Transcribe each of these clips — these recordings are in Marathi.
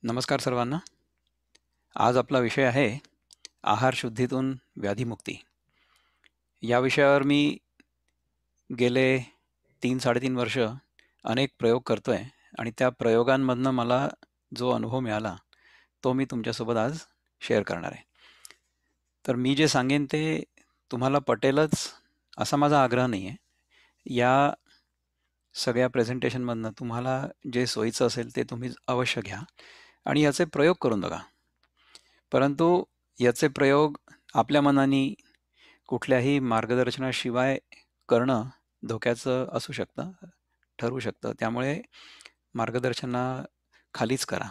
नमस्कार सर्वांना. आज आपला विषय आहे आहार शुद्धीतून व्याधीमुक्ती. या विषयावर मी गेले 3-3.5 वर्ष अनेक प्रयोग करतोय आणि त्या प्रयोगांमधनं मला जो अनुभव मिळाला, तो मी तुमच्यासोबत आज शेअर करणार आहे. तर मी जे सांगेन ते तुम्हाला पटेलच असा माझा आग्रह नाही आहे. या सगळ्या प्रेझेंटेशनमधनं तुम्हाला जे सोयीचं असेल ते तुम्ही अवश्य घ्या आणि याचे प्रयोग करून बघा. परंतु याचे प्रयोग आपल्या मनाने कुठल्याही मार्गदर्शनाशिवाय करणं धोक्याचं असू शकतं, ठरू शकतं. त्यामुळे मार्गदर्शनाखालीच करा.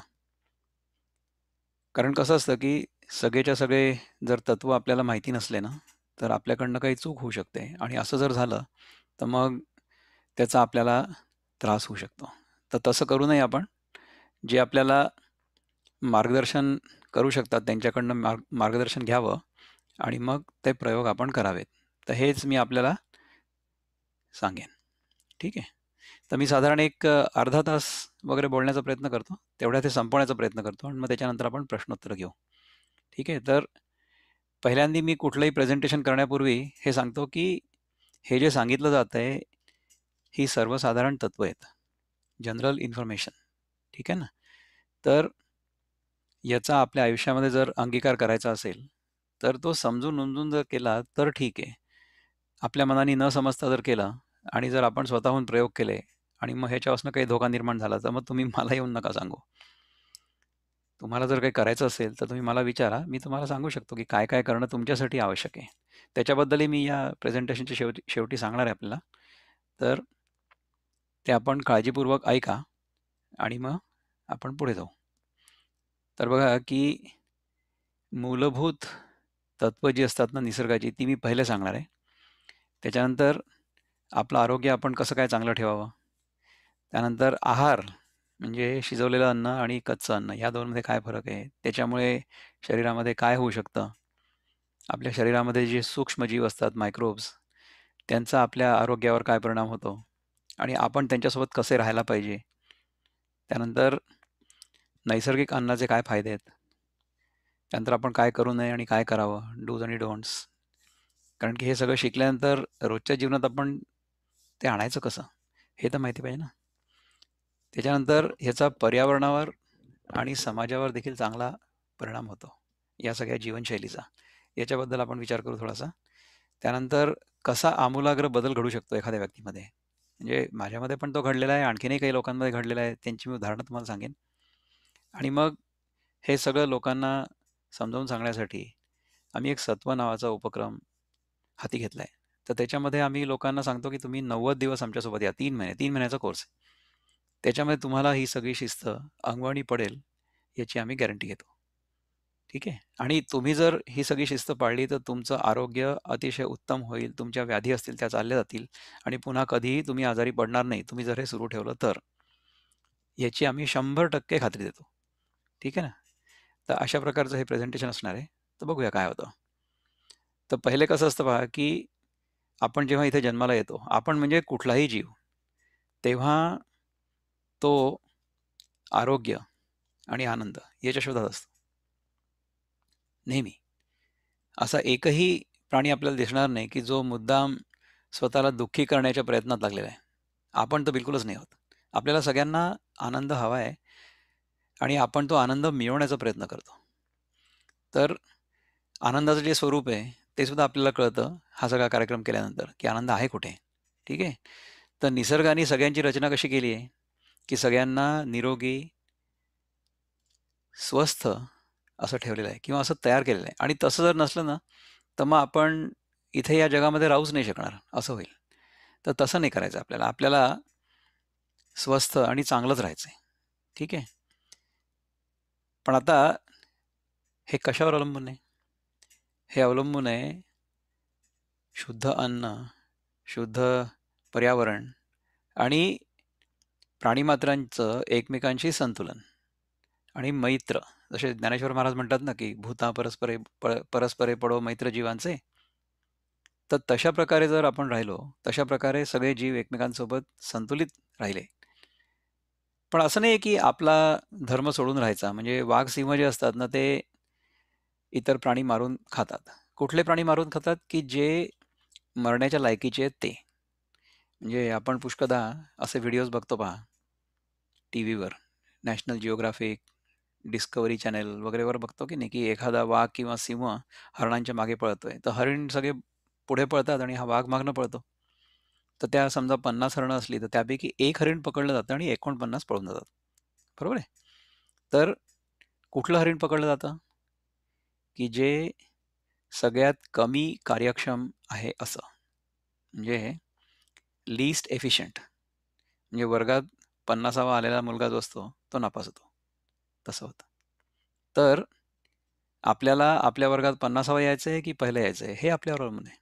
कारण कसं असतं, की सगळेच्या सगळे जर तत्त्व आपल्याला माहिती नसले ना, तर आपल्याकडनं काही चूक होऊ शकते आणि असं जर झालं, तर मग त्याचा आपल्याला त्रास होऊ शकतो. तर तसं करू नये आपण. जे आपल्याला मार्गदर्शन करू शकतात त्यांच्याकडनं मार्गदर्शन घ्यावं आणि मग ते प्रयोग आपण करावेत. तर हेच मी आपल्याला सांगेन. ठीक आहे. तर मी साधारण एक अर्धा तास वगैरे बोलण्याचा प्रयत्न करतो. तेवढ्यात ते संपवण्याचा प्रयत्न करतो आणि मग त्याच्यानंतर आपण प्रश्नोत्तर घेऊ. ठीक आहे. तर पहिल्यांदा मी कुठलंही प्रेझेंटेशन करण्यापूर्वी हे सांगतो, की हे जे सांगितलं जातंय, ही सर्वसाधारण तत्त्व आहेत. General information. ठीक आहे ना? तर याचा आपल्या आयुष्यामध्ये जर अंगीकार करायचा असेल, तर तो समजून-उमजून जर केला तर ठीक आहे. आपल्या मनाने न समजता जर केलं आणि जर आपण स्वतःहून प्रयोग केले आणि मग ह्याच्यापासून काही धोका निर्माण झाला, तर मग तुम्ही मला येऊन नका सांगू. तुम्हाला जर काही करायचं असेल, तर तुम्ही मला विचारा. मी तुम्हाला सांगू शकतो, की काय-काय करणं तुमच्यासाठी आवश्यक आहे. त्याच्याबद्दलही मी या प्रेझेंटेशनच्या शेवटी शेवटी सांगणार आहे आपल्याला. तर ते आपण काळजीपूर्वक ऐका आणि मग आपण पुढे जाऊ. तर बघा, की मूलभूत तत्त्व जी असतात ना निसर्गाची, ती मी पहिले सांगणार आहे. त्याच्यानंतर आपलं आरोग्य आपण कसं काय चांगलं ठेवावं. त्यानंतर आहार म्हणजे शिजवलेलं अन्न आणि कच्चं अन्न या दोनमध्ये काय फरक आहे? त्याच्यामुळे शरीरामध्ये काय होऊ शकतं? आपल्या शरीरामध्ये जे सूक्ष्मजीव असतात मायक्रोब्स, त्यांचा आपल्या आरोग्यावर काय परिणाम होतो आणि आपण त्यांच्यासोबत कसे राहायला पाहिजे. त्यानंतर नैसर्गिक अन्नाचे काय फायदे आहेत? त्यानंतर आपण काय करू नये आणि काय करावं? डूज आणि डोंट्स. कारण की हे सगळं शिकल्यानंतर रोजच्या जीवनात आपण ते आणायचं कसं? हे तर माहिती पाहिजे ना. त्याच्यानंतर ह्याचा पर्यावरणावर आणि समाजावर देखील चांगला परिणाम होतो, या सगळ्या जीवनशैलीचा. याच्याबद्दल आपण विचार करू थोडासा. त्यानंतर कसा आमूलाग्र बदल घडू शकतो एखाद्या व्यक्तीमध्ये. म्हणजे माझ्यामध्ये पण तो घडलेला आहे, आणखीनही काही लोकांमध्ये घडलेला आहे. त्यांची मी उदाहरणं तुम्हाला सांगेन. आणि मग हे सगळं लोकांना समजावून सांगण्यासाठी आम्ही एक सत्व नावाचा उपक्रम हाती घेतला आहे. तर त्याच्यामध्ये आम्ही लोकांना सांगतो, की तुम्ही 90 दिवस आमच्यासोबत या. 3 महिने, 3 महिन्याचा कोर्स आहे. त्याच्यामध्ये तुम्हाला ही सगळी शिस्त अंगवळणी पडेल, याची आम्ही गॅरंटी घेतो. ठीक आहे. आणि तुम्ही जर ही सगळी शिस्त पाळली, तर तुमचं आरोग्य अतिशय उत्तम होईल. तुमच्या व्याधी असतील त्या चालल्या जातील आणि पुन्हा कधीही तुम्ही आजारी पडणार नाही, तुम्ही जर हे सुरू ठेवलं तर. याची आम्ही 100% खात्री देतो. ठीक आहे ना? तर अशा प्रकारचं हे प्रेझेंटेशन असणार आहे. तर बघूया काय होतं. तर पहिले कसं असतं पहा, की आपण जेव्हा इथे जन्माला येतो, आपण म्हणजे कुठलाही जीव, तेव्हा तो आरोग्य आणि आनंद याच्या शोधात असतो, नेहमी. असा एकही प्राणी आपल्याला दिसणार नाही, की जो मुद्दाम स्वतःला दुःखी करण्याच्या प्रयत्नात लागलेला आहे. आपण तर बिलकुलच नाही आहोत. आपल्याला सगळ्यांना आनंद हवा आहे आणि आपण तो आनंद मिळवण्याचा प्रयत्न करतो. तर आनंदाचं जे स्वरूप आहे, ते सुद्धा आपल्याला कळतं हा सगळा कार्यक्रम केल्यानंतर, की आनंद आहे कुठे? ठीक आहे. तर निसर्गाने सगळ्यांची रचना कशी केली आहे, की सगळ्यांना निरोगी, स्वस्थ असं ठेवलेलं आहे किंवा असं तयार केलेलं आहे आणि तसं जर नसलं ना, तर मग आपण इथे या जगामध्ये राहूच नाही शकणार, असं होईल. तर तसं नाही करायचं आपल्याला. आपल्याला स्वस्थ आणि चांगलंच राहायचं आहे. ठीक आहे. पण आता हे कशावर अवलंबून आहे? हे अवलंबून आहे शुद्ध अन्न, शुद्ध पर्यावरण आणि प्राणिमात्रांचं एकमेकांशी संतुलन आणि मैत्र. जसे ज्ञानेश्वर महाराज म्हणतात ना, की "भूता परस्परे पडो मैत्र जीवांचे." तर तशा प्रकारे जर आपण राहिलो, तशा प्रकारे सगळे जीव एकमेकांसोबत संतुलित राहिले, पण असं नाही की आपला धर्म सोडून राहायचा. म्हणजे वाघ, सिंह जे असतात ना, ते इतर प्राणी मारून खातात. कुठले प्राणी मारून खातात, की जे मरण्याच्या लायकीचे आहेत ते. म्हणजे आपण पुष्कळदा असे व्हिडिओज बघतो पहा टीव्हीवर. नॅशनल जिओग्राफिक, डिस्कव्हरी चॅनल वगैरेवर बघतो की नाही, की एखादा वाघ किंवा सिंह हरणांच्या मागे पळतोय. तर हरीण सगळे पुढे पळतात आणि हा वाघ मागनं पळतो. तर त्या समजा 50 हरणं असली, तर त्यापैकी एक हरीण पकडलं जातं आणि 49 पळून जातात. बरोबर आहे? तर कुठलं हरीण पकडलं जातं? की जे सगळ्यात कमी कार्यक्षम आहे असं. म्हणजे लीस्ट एफिशियंट. म्हणजे वर्गात 50वा आलेला मुलगा जो असतो, तो नापास होतो. तसं होतं. तर आपल्याला आपल्या वर्गात 50वा यायचं आहे की पहिलं यायचं आहे, हे आपल्यावर अवलंबून आहे.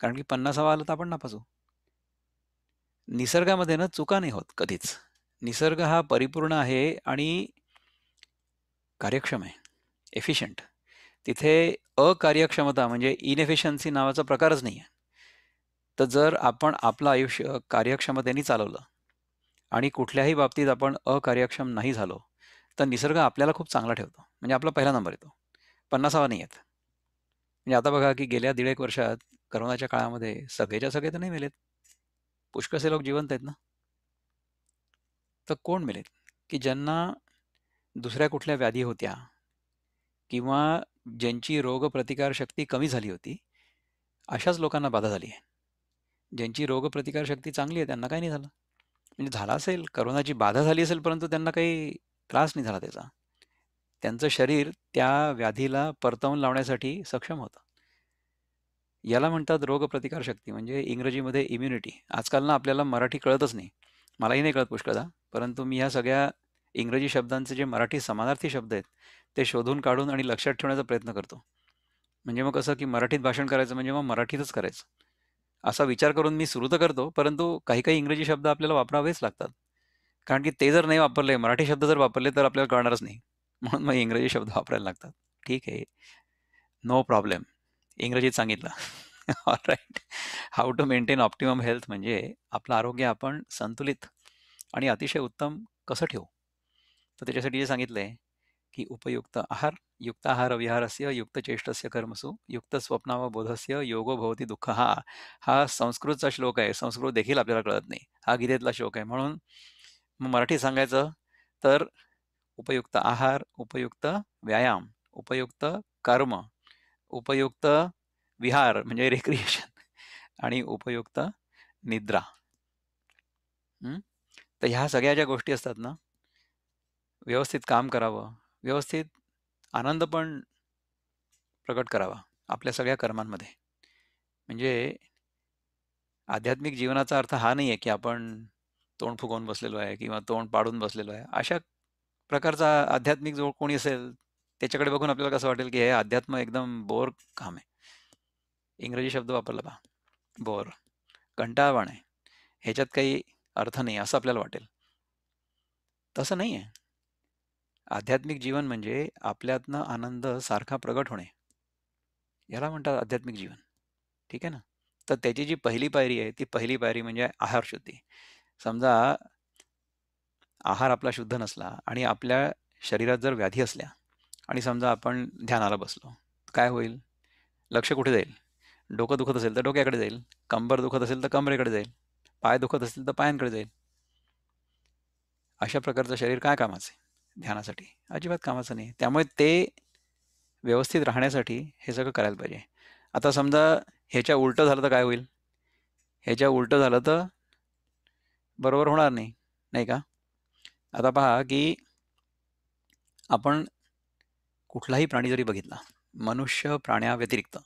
कारण की 50वा आलं तर आपण नापास होऊ. निसर्गामध्ये ना चुका नाही होत कधीच. निसर्ग हा परिपूर्ण आहे आणि कार्यक्षम आहे, एफिशियंट. तिथे अकार्यक्षमता म्हणजे इनएफिशियन्सी नावाचा प्रकारच नाही आहे. तर जर आपण आपलं आयुष्य कार्यक्षमतेने चालवलं आणि कुठल्याही बाबतीत आपण अकार्यक्षम नाही झालो, तर निसर्ग आपल्याला खूप चांगला ठेवतो. म्हणजे आपला पहिला नंबर येतो. 50वा नाही येत. म्हणजे आता बघा की गेल्या दीड एक वर्षात करोनाच्या काळामध्ये सगळेच्या सगळे तर नाही मेलेत. पुष्कळसे लोक जिवंत आहेत ना. तर कोण मेलेत? की ज्यांना दुसऱ्या कुठल्या व्याधी होत्या किंवा ज्यांची रोगप्रतिकारशक्ती कमी झाली होती, अशाच लोकांना बाधा झाली आहे. ज्यांची रोगप्रतिकारशक्ती चांगली आहे त्यांना काही नाही झालं. म्हणजे झाला असेल, कोरोनाची बाधा झाली असेल, परंतु त्यांना काही त्रास नाही झाला त्याचा. त्यांचं शरीर त्या व्याधीला परतवून लावण्यासाठी सक्षम होतं. याला म्हणतात रोगप्रतिकारशक्ती, म्हणजे इंग्रजीमध्ये इम्युनिटी. आजकाल ना आपल्याला मराठी कळतच नाही. मलाही नाही कळत पुष्कळदा. परंतु मी ह्या सगळ्या इंग्रजी शब्दांचे जे मराठी समानार्थी शब्द आहेत, ते शोधून काढून आणि लक्षात ठेवण्याचा प्रयत्न करतो. म्हणजे मग कसं की मराठीत भाषण करायचं म्हणजे मग मराठीतच करायचं. असा विचार करून मी सुरू तर करतो, परंतु काही-काही इंग्रजी शब्द आपल्याला वापरावेच लागतात. कारण की ते जर नाही वापरले, मराठी शब्द जर वापरले तर आपल्याला कळणारच नाही. म्हणून मग इंग्रजी शब्द वापरायला लागतात. ठीक आहे. No problem. इंग्रजीत सांगितलं. Alright. How to maintain optimum health म्हणजे आपलं आरोग्य आपण संतुलित आणि अतिशय उत्तम कसं ठेवू? तर त्याच्यासाठी जे सांगितलंय, की उपयुक्त आहार, युक्ताहार विहारस्य युक्तचेष्टस्य कर्मसु, युक्तस्वप्नावबोधस्य योगो भवति दुःखः. हा संस्कृतचा श्लोक आहे. संस्कृत देखील आपल्याला कळत नाही. हा गीतेतला श्लोक आहे. म्हणून मग मराठीत सांगायचं तर उपयुक्त आहार, उपयुक्त व्यायाम, उपयुक्त कर्म, उपयुक्त विहार म्हणजे रिक्रिएशन आणि उपयुक्त निद्रा. हं. तर ह्या सगळ्या ज्या गोष्टी असतात ना, व्यवस्थित काम करावं, व्यवस्थित आनंद पण प्रकट करावा आपल्या सगळ्या कर्मांमध्ये. म्हणजे आध्यात्मिक जीवनाचा अर्थ हा नाही आहे, की आपण तोंड फुगवून बसलेलो आहे किंवा तोंड पाडून बसलेलो आहे. अशा प्रकारचा आध्यात्मिक जो कोणी असेल, त्याच्याकडे बघून आपल्याला कसं वाटेल, की हे अध्यात्म एकदम बोर काम आहे. इंग्रजी शब्द वापरला पहा, बोर, कंटाळवाण आहे. ह्याच्यात काही अर्थ नाही असं आपल्याला वाटेल. तसं नाही आहे. आध्यात्मिक जीवन म्हणजे आपल्यातनं आनंद सारखा प्रगट होणे. याला म्हणतात आध्यात्मिक जीवन. ठीक आहे ना? तर त्याची जी पहिली पायरी आहे, ती पहिली पायरी म्हणजे आहार शुद्धी. समजा आहार आपला शुद्ध नसला आणि आपल्या शरीरात जर व्याधी असल्या आणि समजा आपण ध्यानाला बसलो, काय होईल? लक्ष कुठे जाईल? डोकं दुखत असेल तर डोक्याकडे जाईल, कंबर दुखत असेल तर कमरेकडे जाईल, पाय दुखत असतील तर पायांकडे जाईल. अशा प्रकारचं शरीर काय कामाचं आहे? ध्यानासाठी अजिबात कामाचं नाही. त्यामुळे ते व्यवस्थित राहण्यासाठी हे सगळं करायला पाहिजे. आता समजा ह्याच्या उलटं झालं तर काय होईल? ह्याच्या उलटं झालं तर बरोबर होणार नाही, नाही का? आता पहा की आपण कुठलाही प्राणी जरी बघितला, मनुष्य प्राण्याव्यतिरिक्त,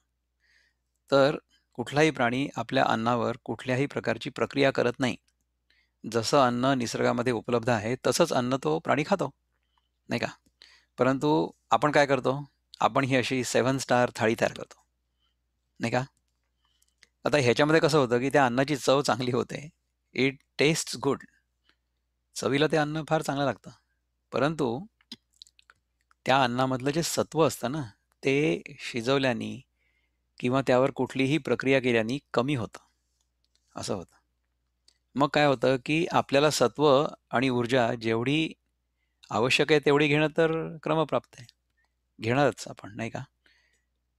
तर कुठलाही प्राणी आपल्या अन्नावर कुठल्याही प्रकारची प्रक्रिया करत नाही. जसं अन्न निसर्गामध्ये उपलब्ध आहे, तसंच अन्न तो प्राणी खातो, नाही का? परंतु आपण काय करतो? आपण ही अशी 7 स्टार थाळी तयार करतो, नाही का? आता ह्याच्यामध्ये कसं होतं, की त्या अन्नाची चव चांगली होते. It tests good. चवीला ते अन्न फार चांगलं लागतं. परंतु त्या अन्नामधलं जे सत्व असतं ना, ते शिजवल्याने किंवा त्यावर कुठलीही प्रक्रिया केल्याने कमी होतं, असं होतं. मग काय होतं, की आपल्याला सत्व आणि ऊर्जा जेवढी आवश्यक आहे तेवढी घेणं तर क्रमप्राप्त आहे. घेणारच आपण, नाही का?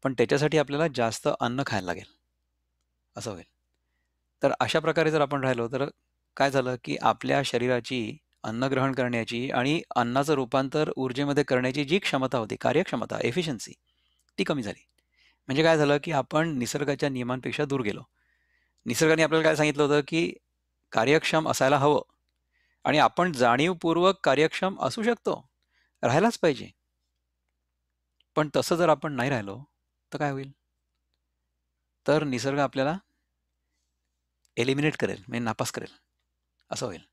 पण त्याच्यासाठी आपल्याला जास्त अन्न खायला लागेल, असं होईल. तर अशा प्रकारे जर आपण राहिलो, तर काय झालं, की आपल्या शरीराची अन्न ग्रहण करण्याची आणि अन्नाचं रूपांतर ऊर्जेमध्ये करण्याची जी क्षमता होती, कार्यक्षमता, एफिशियन्सी, ती कमी झाली. म्हणजे काय झालं, की आपण निसर्गाच्या नियमांपेक्षा दूर गेलो. निसर्गाने आपल्याला काय सांगितलं होतं, की कार्यक्षम असायला हवं आणि आपण जाणीवपूर्वक कार्यक्षम असू शकतो, राहायलाच पाहिजे. पण तसं जर आपण नाही राहिलो, तर काय होईल? तर निसर्ग आपल्याला एलिमिनेट करेल, म्हणजे नापास करेल, असं होईल.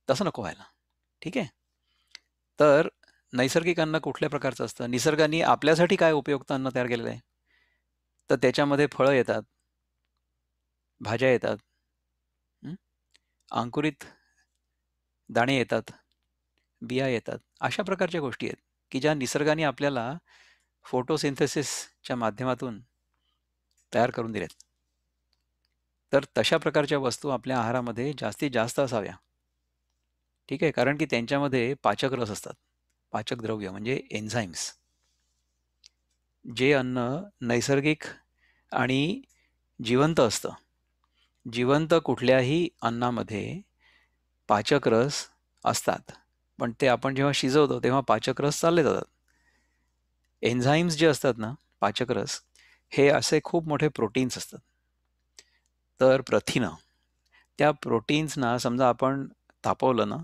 तसं नको व्हायला. ठीक आहे? तर नैसर्गिक अन्न कुठल्या प्रकारचं असतं? निसर्गाने आपल्यासाठी काय उपयुक्त अन्न तयार केलेलं आहे? तर त्याच्यामध्ये फळं येतात, भाज्या येतात, हं, अंकुरित दाणे येतात, बिया येतात. अशा प्रकारच्या गोष्टी आहेत, की ज्या निसर्गाने आपल्याला फोटोसिंथेसिसच्या माध्यमातून तयार करून दिल्यात. तर तशा प्रकारच्या वस्तू आपल्या आहारामध्ये जास्तीत जास्त असाव्या. ठीक आहे? कारण की त्यांच्यामध्ये पाचक रस असतात. पाचक द्रव्य म्हणजे एन्झाईम्स. जे अन्न नैसर्गिक आणि जिवंत असतं. जिवंत कुठल्याही अन्नामध्ये पाचक रस असतात. पण ते आपण जेव्हा शिजवतो तेव्हा पाचक रस चालले जातात. एन्झाईम्स जे असतात ना, पाचक रस, हे असे खूप मोठे प्रोटीन्स असतात. तर प्रथिनं, त्या प्रोटीन्सना समजा आपण तापवलं ना,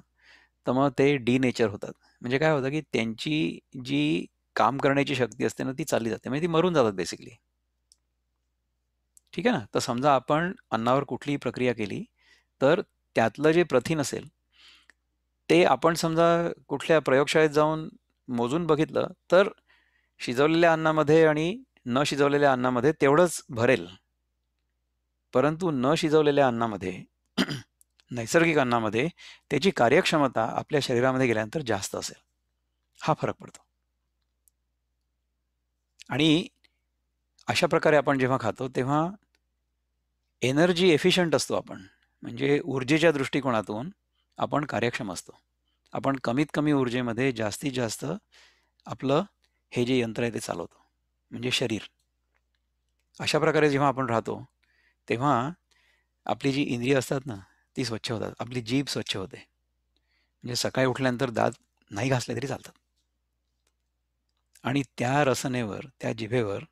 तर मग ते डिनेचर होतात. म्हणजे काय होतं, की त्यांची जी काम करण्याची शक्ती असते ना, ती चालली जाते. म्हणजे ती मरून जातात बेसिकली. ठीक आहे ना? तर समजा आपण अन्नावर कुठलीही प्रक्रिया केली, तर त्यातलं जे प्रथिन असेल, ते आपण समजा कुठल्या प्रयोगशाळेत जाऊन मोजून बघितलं, तर शिजवलेल्या अन्नामध्ये आणि न शिजवलेल्या अन्नामध्ये तेवढंच भरेल. परंतु न शिजवलेल्या अन्नामध्ये, नैसर्गिक अन्नामध्ये त्याची कार्यक्षमता आपल्या शरीरामध्ये गेल्यानंतर जास्त असेल. हा फरक पडतो. आणि अशा प्रकारे आपण जेव्हा खातो, तेव्हा एनर्जी एफिशियंट असतो आपण. म्हणजे ऊर्जेच्या दृष्टिकोनातून आपण कार्यक्षम असतो. आपण कमीत कमी ऊर्जेमध्ये जास्तीत जास्त आपलं हे जे यंत्र आहे ते चालवतो. म्हणजे शरीर. अशा प्रकारे जेव्हा आपण राहतो, तेव्हा आपली जी इंद्रिय असतात ना, ती स्वच्छ होतात. आपली जीभ स्वच्छ होते. म्हणजे सकाळी उठल्यानंतर दात नाही घासले तरी चालतात. आणि त्या रसनेवर, त्या जिभेवर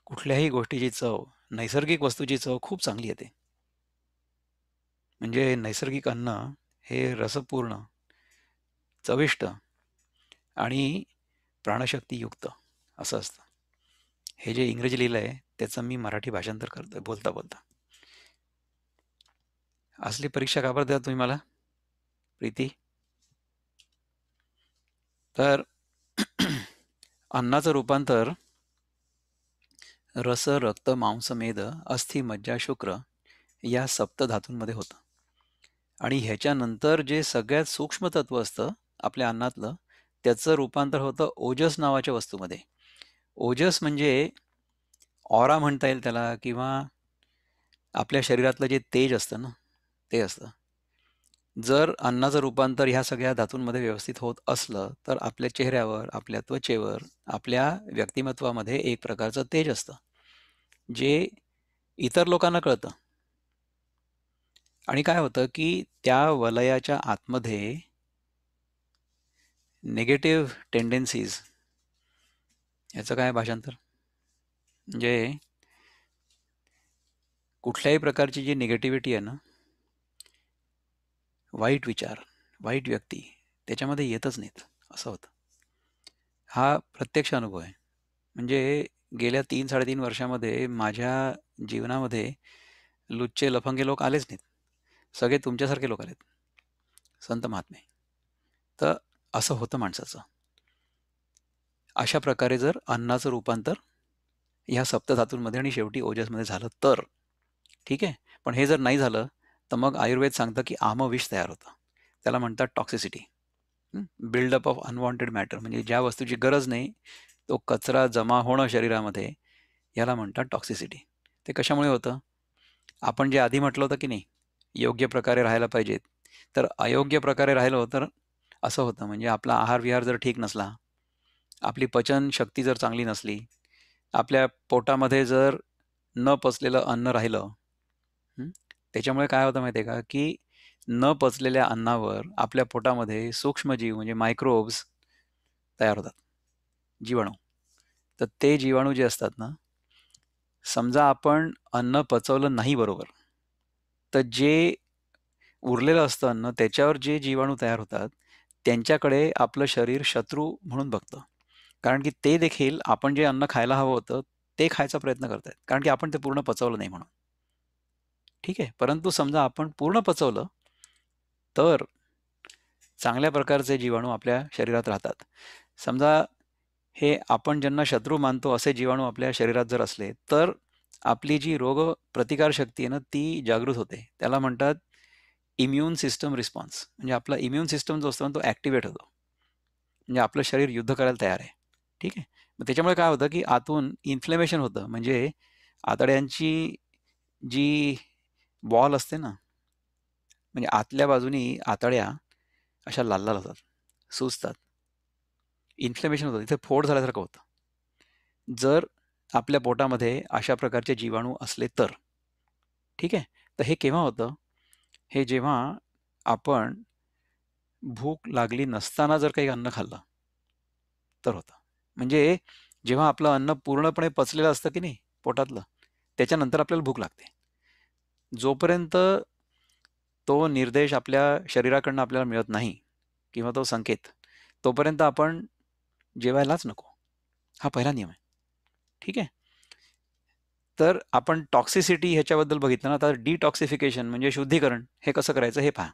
कुठल्याही गोष्टीची चव, नैसर्गिक वस्तूची चव खूप चांगली येते. म्हणजे नैसर्गिक अन्न हे रसपूर्ण, चविष्ट आणि प्राणशक्तीयुक्त असं असतं. हे जे इंग्रजी लिहिलं आहे, त्याचं मी मराठी भाषांतर करतोय बोलता बोलता. असली परीक्षा का बरं द्या तुम्ही मला, प्रीती? तर अन्नाचं रूपांतर रस, रक्त, मांस, मेद, अस्थि, मज्जा, शुक्र या सप्तधातूंमध्ये होतं. आणि ह्याच्यानंतर जे सगळ्यात सूक्ष्म तत्व असतं आपल्या अन्नातलं, त्याचं रूपांतर होतं ओजस नावाच्या वस्तूमध्ये. ओजस म्हणजे ऑरा म्हणता येईल त्याला, किंवा आपल्या शरीरातलं जे तेज असतं ना, ते असतं. जर अन्नाचं रूपांतर ह्या सगळ्या धातूंमध्ये व्यवस्थित होत असलं, तर आपल्या चेहऱ्यावर, आपल्या त्वचेवर, आपल्या व्यक्तिमत्वामध्ये एक प्रकारचं तेज असतं, जे इतर लोकांना कळतं. आणि काय होतं, की त्या वलयाच्या आतमध्ये निगेटिव्ह टेंडन्सीज, याचं काय भाषांतर? म्हणजे कुठल्याही प्रकारची जी निगेटिव्हिटी आहे ना, वाईट विचार, वाईट व्यक्ती त्याच्यामध्ये येतच नाहीत, असं होतं. हा प्रत्यक्ष अनुभव आहे. म्हणजे गेल्या 3-3.5 वर्षामध्ये माझ्या जीवनामध्ये लुच्चे, लफंगे लोक आलेच नाहीत. सगळे तुमच्यासारखे लोक आलेत, संत महात्मे. तर असं होतं माणसाचं. अशा प्रकारे जर अन्नाचं रूपांतर ह्या सप्तधातूंमध्ये आणि शेवटी ओजसमध्ये झालं तर, ठीक आहे. पण हे जर नाही झालं, तर मग आयुर्वेद सांगतं की आमविष तयार होतं. त्याला म्हणतात toxicity. Build up of unwanted matter, म्हणजे ज्या वस्तूची गरज नाही, तो कचरा जमा होणं शरीरामध्ये, याला म्हणतात टॉक्सिसिटी. ते कशामुळे होतं? आपण जे आधी म्हटलं होतं की नाही, योग्य प्रकारे राहायला पाहिजेत. तर अयोग्य प्रकारे राहिलो तर असं होतं, म्हणजे आपला आहार-विहार जर ठीक नसला, आपली पचनशक्ती जर चांगली नसली, आपल्या पोटामध्ये जर न पचलेलं अन्न राहिलं, हं, त्याच्यामुळे काय होतं माहिती आहे का, की न पचलेल्या अन्नावर आपल्या पोटामध्ये सूक्ष्मजीव म्हणजे मायक्रोब्स तयार होतात, जीवाणू. तर ते जीवाणू जे असतात ना, समजा आपण अन्न पचवलं नाही बरोबर, तर जे उरलेलं असतं अन्न त्याच्यावर जे जीवाणू तयार होतात, त्यांच्याकडे आपलं शरीर शत्रू म्हणून बघतं. कारण की ते देखील आपण जे अन्न खायला हवं होतं, ते खायचा प्रयत्न करतायत. कारण की आपण ते पूर्ण पचवलं नाही म्हणून. ठीक आहे. परंतु समजा आपण पूर्ण पचवलं, तर चांगल्या प्रकारचे जीवाणू आपल्या शरीरात राहतात. समजा हे आपण ज्यांना शत्रू मानतो असे जीवाणू आपल्या शरीरात जर असले, तर आपली जी रोगप्रतिकारशक्ती आहे ना, ती जागृत होते. त्याला म्हणतात इम्यून सिस्टम रिस्पॉन्स. म्हणजे आपला इम्यून सिस्टम जो असतो ना, तो ॲक्टिव्हेट होतो. म्हणजे आपलं शरीर युद्ध करायला तयार आहे. ठीक आहे. मग त्याच्यामुळे काय होतं, की आतून इन्फ्लेमेशन होतं. म्हणजे आतड्यांची जी वॉल असते ना, म्हणजे आतल्या बाजूनी आतड्या अशा लाल-लाल होतात, सुजतात. इन्फ्लेमेशन होतं. तिथे फोड झाल्यासारखं होतं. जर आपल्या पोटामध्ये अशा प्रकारचे जीवाणू असले तर. ठीक आहे. तर हे केव्हा होतं? हे जेव्हा आपण भूक लागली नसताना जर काही अन्न खाल्लं, तर होतं. म्हणजे जेव्हा आपलं अन्न पूर्णपणे पचलेलं असतं की नाही पोटातलं, त्याच्यानंतर आपल्याला भूक लागते. जोपर्यंत तो निर्देश आपल्या शरीराकडनं आपल्याला मिळत नाही किंवा तो संकेत, तोपर्यंत आपण जेवायलाच नको. हा पहिला नियम आहे. ठीक आहे. तर आपण टॉक्सिसिटी ह्याच्याबद्दल बघितलं ना, तर डिटॉक्सिफिकेशन म्हणजे शुद्धीकरण हे कसं करायचं हे पहा.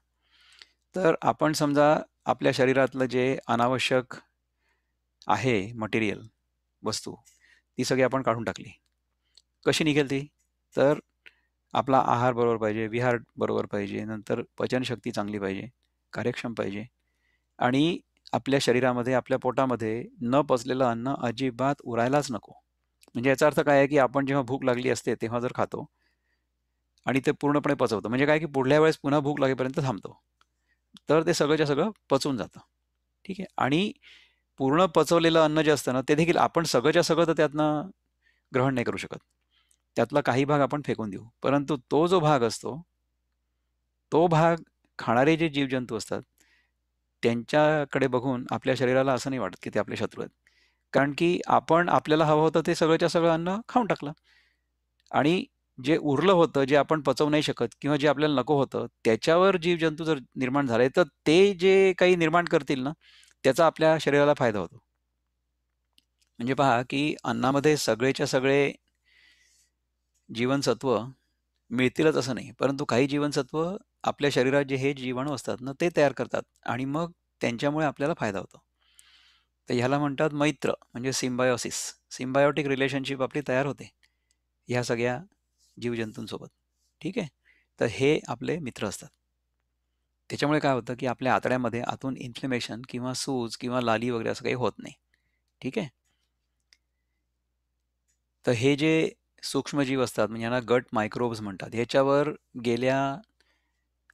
तर आपण समजा आपल्या शरीरातलं जे अनावश्यक आहे मटेरियल, वस्तू, ती सगळी आपण काढून टाकली. कशी निघेल ती? तर आपला आहार बरोबर पाहिजे, विहार बरोबर पाहिजे, नंतर पचनशक्ती चांगली पाहिजे, कार्यक्षम पाहिजे आणि आपल्या शरीरामध्ये, आपल्या पोटामध्ये न पचलेलं अन्न अजिबात उरायलाच नको. म्हणजे याचा अर्थ काय आहे, की आपण जेव्हा भूक लागली असते, तेव्हा जर खातो आणि ते पूर्णपणे पचवतो. म्हणजे काय, की पुढल्या वेळेस पुन्हा भूक लागेपर्यंत थांबतो. तर ते सगळंच्या सगळं पचून जातं. ठीक आहे. आणि पूर्ण पचवलेलं अन्न जे असतं ना, ते देखील आपण सगळंच्या सगळं तर त्यातनं ग्रहण नाही करू शकत. त्यातला काही भाग आपण फेकून देऊ. परंतु तो जो भाग असतो, तो भाग खाणारे जे जीवजंतू असतात, त्यांच्याकडे बघून आपल्या शरीराला असं नाही वाटत, की ते आपले शत्रू आहेत. कारण की आपण आपल्याला हवं होतं ते सगळंच्या सगळं अन्न खाऊन टाकलं आणि जे उरलं होतं, जे आपण पचवू नाही शकत किंवा जे आपल्याला नको होतं, त्याच्यावर जीवजंतू जर निर्माण झाले, तर ते जे काही निर्माण करतील ना, त्याचा आपल्या शरीराला फायदा होतो. म्हणजे पहा, की अन्नामध्ये सगळेच्या सगळे जीवनसत्व मिळतीलच असं नाही. परंतु काही जीवनसत्व आपल्या शरीरात जे हे जीवाणू असतात ना, ते तयार करतात आणि मग त्यांच्यामुळे आपल्याला फायदा होतो. तर ह्याला म्हणतात मैत्र म्हणजे सिम्बायोसिस. सिम्बायोटिक रिलेशनशिप आपली तयार होते, ह्या सगळ्या जीवजंतूंसोबत. ठीक आहे? तर हे आपले मित्र असतात. त्याच्यामुळे काय होतं, की आपल्या आतड्यामध्ये आतून इन्फ्लेमेशन किंवा सूज किंवा लाली वगैरे असं काही होत नाही. ठीक आहे? तर हे जे सूक्ष्मजीव असतात म्हणजे यांना गट मायक्रोब्स म्हणतात. ह्याच्यावर गेल्या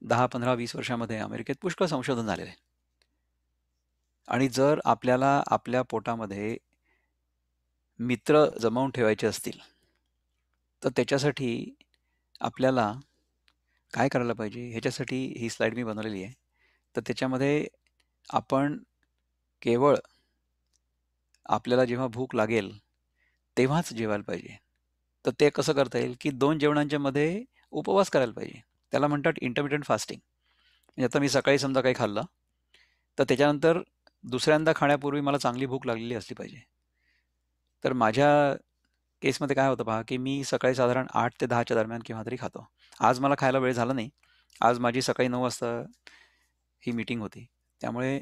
10, 15, 20 वर्षामध्ये अमेरिकेत पुष्कळ संशोधन झालेलं आहे. आणि जर आपल्याला आपल्या पोटामध्ये मित्र जमवून ठेवायचे असतील, तर त्याच्यासाठी आपल्याला काय करायला पाहिजे? ह्याच्यासाठी ही स्लाईड मी बनवलेली आहे. तर त्याच्यामध्ये आपण केवळ आपल्याला जेव्हा भूक लागेल, तेव्हाच जेवायला पाहिजे. तर ते कसं करता येईल, की 2 जेवणांच्या मध्ये उपवास करायला पाहिजे. त्याला म्हणतात इंटरमिटेंट फास्टिंग. म्हणजे आता मी सकाळी समजा काही खाल्लं, तर त्याच्यानंतर दुसऱ्यांदा खाण्यापूर्वी मला चांगली भूक लागलेली असली पाहिजे. तर माझ्या केसमध्ये काय होतं पहा, की मी सकाळी साधारण 8 ते 10च्या दरम्यान केव्हा तरी खातो. आज मला खायला वेळ झाला नाही. आज माझी सकाळी 9 वाजता ही मीटिंग होती. त्यामुळे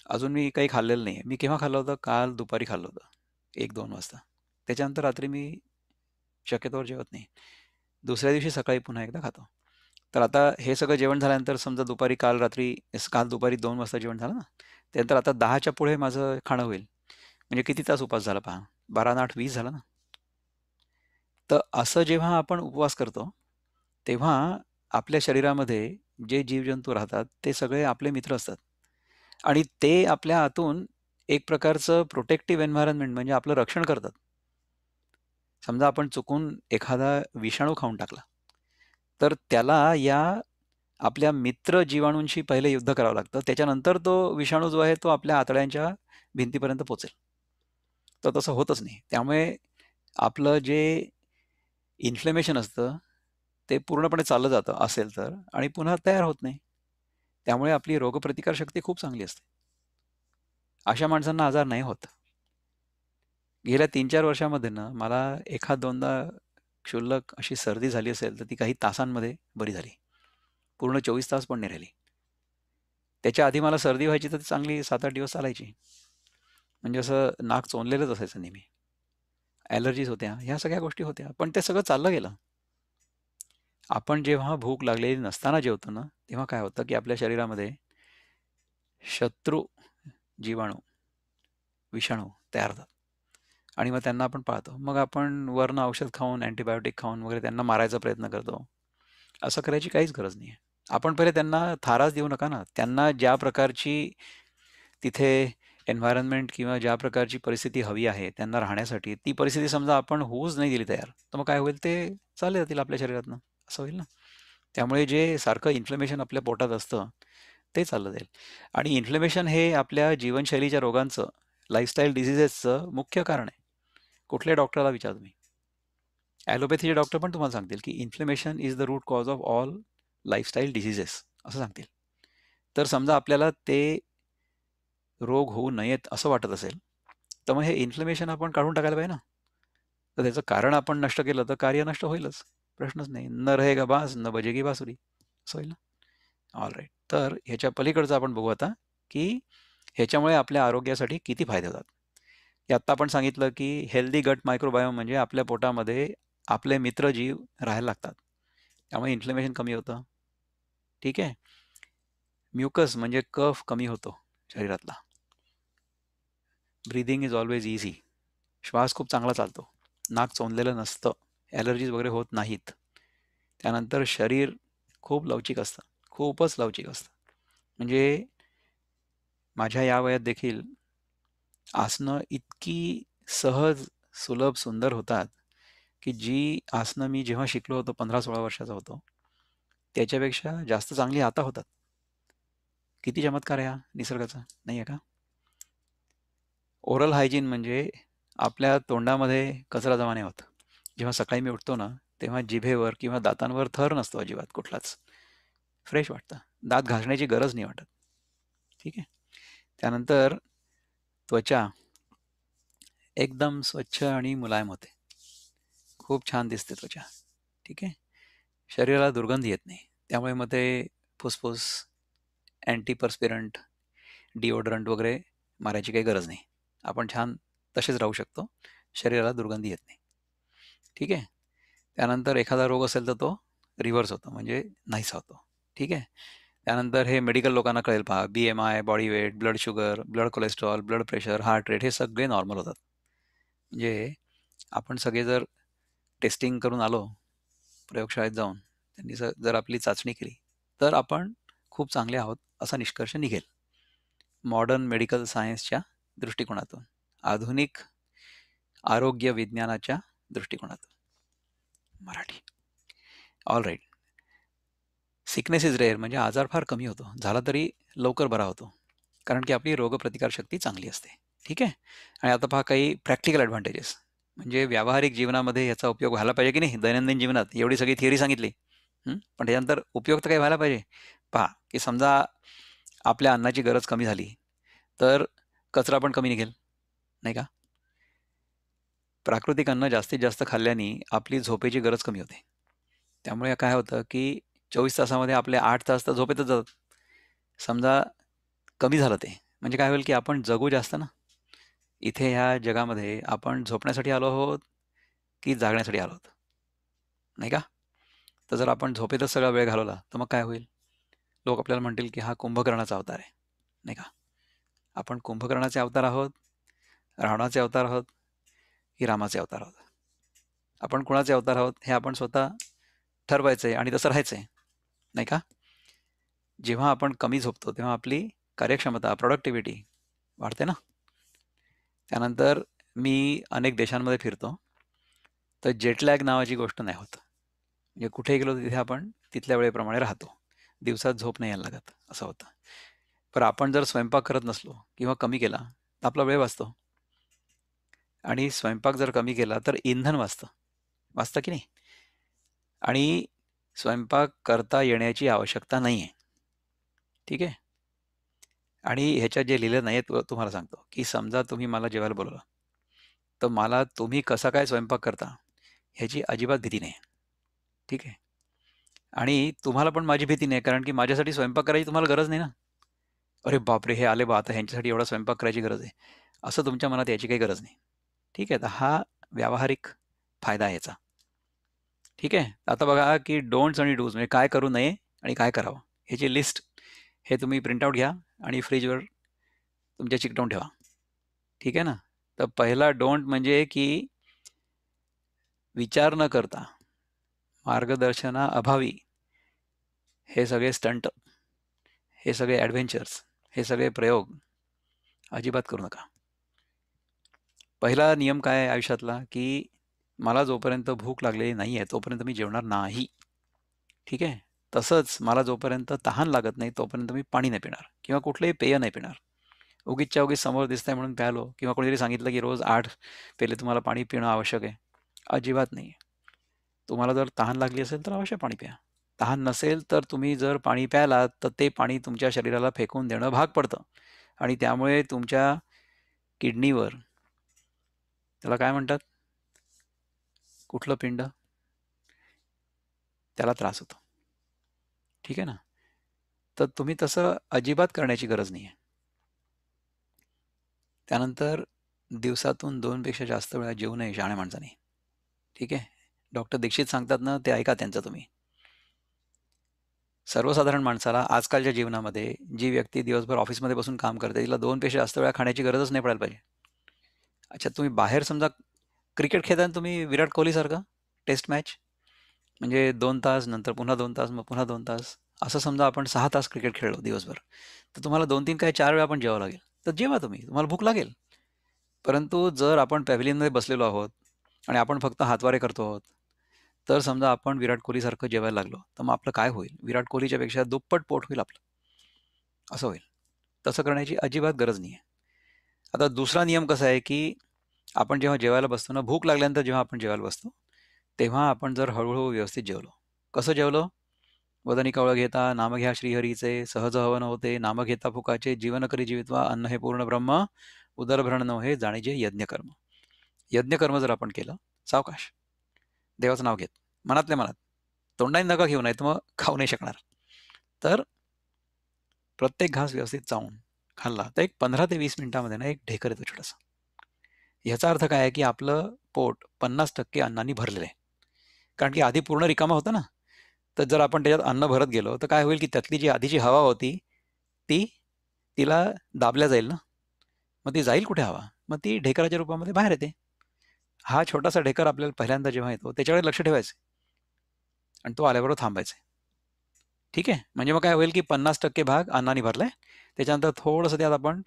अजून मी काही खाल्लेलं नाही. मी केव्हा खाल्लं होतं? काल दुपारी खाल्लं होतं. 1-2 वाजता. त्याच्यानंतर रात्री मी शक्यतोवर जेवत नाही. दुसऱ्या दिवशी सकाळी पुन्हा एकदा खातो. तर आता हे सगळं जेवण झाल्यानंतर समजा दुपारी काल दुपारी 2 वाजता जेवण झालं ना, त्यानंतर आता 10च्या पुढे माझं खाणं होईल. म्हणजे किती तास उपवास झाला पहा. 12 आणि 8 20 झाला ना. तर असं जेव्हा आपण उपवास करतो, तेव्हा आपल्या शरीरामध्ये जे जीवजंतू राहतात ते सगळे आपले मित्र असतात आणि ते आपल्या आतून एक प्रकारचं प्रोटेक्टिव्ह एन्व्हायरमेंट म्हणजे आपलं रक्षण करतात. समजा आपण चुकून एखादा विषाणू खाऊन टाकला, तर त्याला या आपल्या मित्र जीवाणूंशी पहिले युद्ध करावं लागतं. त्याच्यानंतर तो विषाणू जो आहे तो आपल्या आतड्यांच्या भिंतीपर्यंत पोहोचेल. तर तसं होतच नाही. त्यामुळे आपलं जे इन्फ्लेमेशन असतं, ते पूर्णपणे चाललं जातं असेल तर आणि पुन्हा तयार होत नाही. त्यामुळे आपली रोगप्रतिकारशक्ती खूप चांगली असते. अशा माणसांना आजार नाही होत. गेल्या 3-4 वर्षामध्ये ना मला एखाद दोनदा क्षुल्लक अशी सर्दी झाली असेल, तर ती काही तासांमध्ये बरी झाली. पूर्ण 24 तास पण नाही राहिली. त्याच्या आधी मला सर्दी व्हायची तर ती चांगली 7-8 दिवस चालायची. म्हणजे असं नाक चोंदलेलंच असायचं नेहमी. ॲलर्जीज होत्या, ह्या सगळ्या गोष्टी होत्या. पण ते सगळं चाललं गेलं. आपण जेव्हा भूक लागलेली नसताना जेवतो ना, तेव्हा काय होतं, की आपल्या शरीरामध्ये शत्रू जीवाणू, विषाणू तयार होतात आणि मग त्यांना आपण पाळतो. मग आपण वरनं औषध खाऊन, अँटिबायोटिक खाऊन वगैरे त्यांना मारायचा प्रयत्न करतो. असं करायची काहीच गरज नाहीये. आपण पहिले त्यांना थाराच देऊ नका ना. त्यांना ज्या प्रकारची तिथे एन्व्हायर्नमेंट किंवा ज्या प्रकारची परिस्थिती हवी आहे त्यांना राहण्यासाठी, ती परिस्थिती समजा आपण होऊच नाही दिली तयार, तर मग काय होईल ते चालले जातील आपल्या शरीरातनं, असं होईल ना. त्यामुळे जे सारखं इन्फ्लमेशन आपल्या पोटात असतं, ते चाललं जाईल आणि इन्फ्लमेशन हे आपल्या जीवनशैलीच्या रोगांचं, लाईफस्टाईल डिसीजेसचं मुख्य कारण आहे. कुठल्याही डॉक्टरला विचारा तुम्ही. ॲलोपॅथीचे डॉक्टर पण तुम्हाला सांगतील, की inflammation is the root cause of all lifestyle diseases असं सांगतील. तर समजा आपल्याला ते रोग होऊ नयेत असं वाटत असेल, तर मग हे इन्फ्लमेशन आपण काढून टाकायला पाहिजे ना. तर त्याचं कारण आपण नष्ट केलं तर कार्य नष्ट होईलच. प्रश्नच नाही. न रहेगा बास, न बजेगी बासुरी. असं होईल ना. ऑलराईट. तर ह्याच्या पलीकडचं आपण बघू आता, की ह्याच्यामुळे आपल्या आरोग्यासाठी किती फायदे होतात. हे आत्ता आपण सांगितलं, की हेल्दी गट मायक्रोबायोम म्हणजे आपल्या पोटामध्ये आपले मित्रजीव राहायला लागतात. त्यामुळे इन्फ्लमेशन कमी होतं. ठीक आहे. म्युकस म्हणजे कफ कमी होतो शरीरातला. Breathing is always easy. श्वास खूप चांगला चालतो. नाक चोंदलेलं नसतं. ॲलर्जीज वगैरे होत नाहीत. त्यानंतर शरीर खूप लवचिक असतं. खूपच लवचिक असतं. म्हणजे माझ्या या वयात देखील आसनं इतकी सहज, सुलभ, सुंदर होतात, की जी आसनं मी जेव्हा शिकलो होतो 15-16 वर्षाचा होतो, त्याच्यापेक्षा जास्त चांगली आता होतात. किती चमत्कार आहे हा निसर्गाचा, नाही आहे का? ओरल हायजीन म्हणजे आपल्या तोंडामध्ये कचरा जमा नाही होत. जेव्हा सकाळी मी उठतो ना, तेव्हा जिभेवर किंवा दातांवर थर नसतो अजिबात कुठलाच. फ्रेश वाटतं. दात घासण्याची गरज नाही वाटत. ठीक आहे. त्यानंतर त्वचा एकदम स्वच्छ आणि मुलायम होते. खूप छान दिसते त्वचा. ठीक आहे. शरीराला दुर्गंधी येत नाही. त्यामुळे मग ते फुसफुस, अँटीपर्स्पिरंट, डिओड्रंट वगैरे मारायची काही गरज नाही. आपण छान तसेच राहू शकतो. शरीराला दुर्गंधी येत नाही. ठीक आहे. त्यानंतर एखादा रोग असेल तर तो रिव्हर्स होतो म्हणजे नाहीसा होतो. ठीक आहे. त्यानंतर हे मेडिकल लोकांना कळेल पहा. BMI, body weight, blood sugar, blood cholesterol, blood pressure, heart rate हे सगळे नॉर्मल होतात. म्हणजे आपण सगळे जर टेस्टिंग करून आलो प्रयोगशाळेत जाऊन, त्यांनी जर आपली चाचणी केली, तर आपण खूप चांगले आहोत असा निष्कर्ष निघेल. मॉडर्न मेडिकल सायन्सच्या दृष्टिकोनातून, आधुनिक आरोग्य विज्ञानाच्या दृष्टिकोनातून. Marathi. All right. Sickness is rare म्हणजे आजार फार कमी होतो. झाला तरी लवकर बरा होतो. कारण की आपली रोगप्रतिकारशक्ती चांगली असते. ठीक आहे. आणि आता पहा काही प्रॅक्टिकल ॲडव्हांटेजेस. म्हणजे व्यावहारिक जीवनामध्ये याचा उपयोग व्हायला पाहिजे की नाही दैनंदिन जीवनात एवढी सगळी थिअरी सांगितली. पण त्याच्यानंतर उपयोग तर काही व्हायला पाहिजे. पहा की समजा आपल्या अन्नाची गरज कमी झाली, तर कचरा पण कमी निघेल, नाही का? प्राकृतिक अन्न जास्तीत जास्त खाल्ल्याने आपली झोपेची गरज कमी होते. त्यामुळे काय होतं, की 24 तासामध्ये आपले 8 तास तर झोपेतच जातात. समजा कमी झालं ते, म्हणजे काय होईल, की आपण जगू जास्त ना. इथे ह्या जगामध्ये आपण झोपण्यासाठी आलो आहोत, की जागण्यासाठी आलो आहोत, नाही का? तर जर आपण झोपेतच सगळा वेळ घालवला, तर मग काय होईल? लोक आपल्याला म्हणतील, की हा कुंभकर्णाचा अवतार आहे, नाही का? आपण कुंभकर्णाचे अवतार आहोत, रावणाचे अवतार आहोत, की रामाचे अवतार आहोत? आपण कुणाचे अवतार आहोत हे आपण स्वतः ठरवायचंय आणि तसं राहायचंय. नाही का? जेव्हा आपण कमी झोपतो तेव्हा आपली कार्यक्षमता, प्रॉडक्टिव्हिटी वाढते ना. त्यानंतर मी अनेक देशांमध्ये फिरतो, तर जेट लॅग नावाची गोष्ट नाही होत. म्हणजे कुठेही गेलो तिथे आपण तिथल्या वेळेप्रमाणे राहतो. दिवसात झोप नाही यायला लागत, असं होतं. पण आपण जर स्वयंपाक करत नसलो किंवा कमी केला, तर आपला वेळ वाचतो. आणि स्वयंपाक जर कमी केला तर इंधन वाचतं. वाचतं की नाही? आणि स्वयंपाक करता येण्याची आवश्यकता नाही आहे. ठीक आहे? आणि ह्याच्यात जे लिहिलं नाही तुम्हाला सांगतो, की समजा तुम्ही मला जेवायला बोलवलं, तर मला तुम्ही कसा काय स्वयंपाक करता ह्याची अजिबात भीती नाही. ठीक आहे? आणि तुम्हाला पण माझी भीती नाही, कारण की माझ्यासाठी स्वयंपाक करायची तुम्हाला गरज नाही ना. अरे बापरे! हे आले बा आता ह्यांच्यासाठी एवढा स्वयंपाक करायची गरज आहे. असं तुमच्या मनात यायची काही गरज नाही. ठीक आहे? तर हा व्यावहारिक फायदा आहे याचा. ठीक आहे? आता बघा की डोंट्स आणि डूज म्हणजे काय करू नये आणि काय करावं ह्याची लिस्ट हे तुम्ही प्रिंटआउट घ्या आणि फ्रिजवर तुमच्या चिकटवून ठेवा. ठीक आहे ना? तर पहिला डोंट म्हणजे की विचार न करता, मार्गदर्शनाअभावी हे सगळे स्टंट, हे सगळे ॲडव्हेंचर्स, हे सगळे प्रयोग अजिबात करू नका. पहिला नियम काय आहे आयुष्यातला, की मला जोपर्यंत भूक लागलेली नाही आहे, तोपर्यंत मी जेवणार नाही. ठीक आहे? तसंच मला जोपर्यंत तहान लागत नाही, तोपर्यंत मी पाणी नाही पिणार किंवा कुठलंही पेय नाही पिणार. उगीचच्या उगीच समोर दिसतंय म्हणून प्यालो किंवा कोणीतरी सांगितलं, की रोज 8 पेले तुम्हाला पाणी पिणं आवश्यक आहे. अजिबात नाही. तुम्हाला जर तहान लागली असेल, तर अवश्य पाणी प्या. तहान नसेल, तर तुम्ही जर पाणी प्यालात, तर ते पाणी तुमच्या शरीराला फेकून देणं भाग पडतं आणि त्यामुळे तुमच्या किडनीवर त्याला काय म्हणतात? कुठलं पिंड? त्याला त्रास होतो. ठीक आहे ना? तर तुम्ही तसं अजिबात करण्याची गरज नाही आहे. त्यानंतर दिवसातून 2 पेक्षा जास्त वेळा जेवू नये शहाण्या माणसाने. ठीक आहे? डॉक्टर दीक्षित सांगतात ना, ते ऐका त्यांचं तुम्ही. सर्वसाधारण माणसाला आजकालच्या जीवनामध्ये जी व्यक्ती दिवसभर ऑफिसमध्ये बसून काम करते, तिला 2 पेक्षा जास्त वेळा खाण्याची गरजच नाही पडायला पाहिजे. अच्छा, तुम्ही बाहेर समजा क्रिकेट खेळताना तुम्ही विराट कोहलीसारखं टेस्ट मॅच म्हणजे 2 तास, नंतर पुन्हा 2 तास, मग पुन्हा 2 तास. असं समजा आपण 6 तास क्रिकेट खेळलो दिवसभर. तर तुम्हाला 2-3 काय 4 वेळा पण जेवावं लागेल. तर जेवा तुम्ही. तुम्हाला भूक लागेल. परंतु जर आपण पॅव्हलियनमध्ये बसलेलो आहोत आणि आपण फक्त हातवारे करतो आहोत, तर समजा आपण विराट कोहलीसारखं जेवायला लागलो, तर मग आपलं काय होईल? विराट कोहलीच्या पेक्षा दुप्पट पोट होईल आपलं. असं होईल. तसं करण्याची अजिबात गरज नाही आहे. आता दुसरा नियम कसा आहे, की आपण जेव्हा जेवायला बसतो ना, भूक लागल्यानंतर जेव्हा आपण जेवायला बसतो, तेव्हा आपण जर हळू व्यवस्थित जेवलो. कसं जेवलो? वदनी कवळ घेता, नाम घ्या श्रीहरीचे, सहज हवन होते, नाम घेता फुकाचे, जीवन करी जीवित्वा, अन्न हे पूर्ण ब्रह्म, उदरभरण नव्हे जाणीजे यज्ञकर्म. यज्ञकर्म जर आपण केलं, सावकाश, देवाचं नाव घेत, मनातल्या मनात, तोंडाने नका घेऊ, नाही तर मग खाऊ नाही शकणार. तर प्रत्येक घास व्यवस्थित चावून खाल्ला, तर एक 15 ते 20 मिनिटामध्ये ना एक ढेकर येतो छोटासा. ह्याचा अर्थ काय आहे, की आपलं पोट 50% अन्नाने भरलेलं आहे. कारण की आधी पूर्ण रिकामा होता ना. तर जर आपण त्याच्यात अन्न भरत गेलो, तर काय होईल, की त्यातली जी आधीची हवा होती, ती तिला दाबल्या जाईल ना. मग ती जाईल कुठे हवा? मग ती ढेकराच्या रूपामध्ये बाहेर येते. हा छोटासा ढेकर आपल्याला पहिल्यांदा जेव्हा येतो, त्याच्याकडे लक्ष ठेवायचं आणि तो आल्याबरोबर थांबायचं. ठीक आहे? म्हणजे मग काय होईल, की 50% भाग अन्नाने भरलाय. त्याच्यानंतर थोडंसं त्यात आपण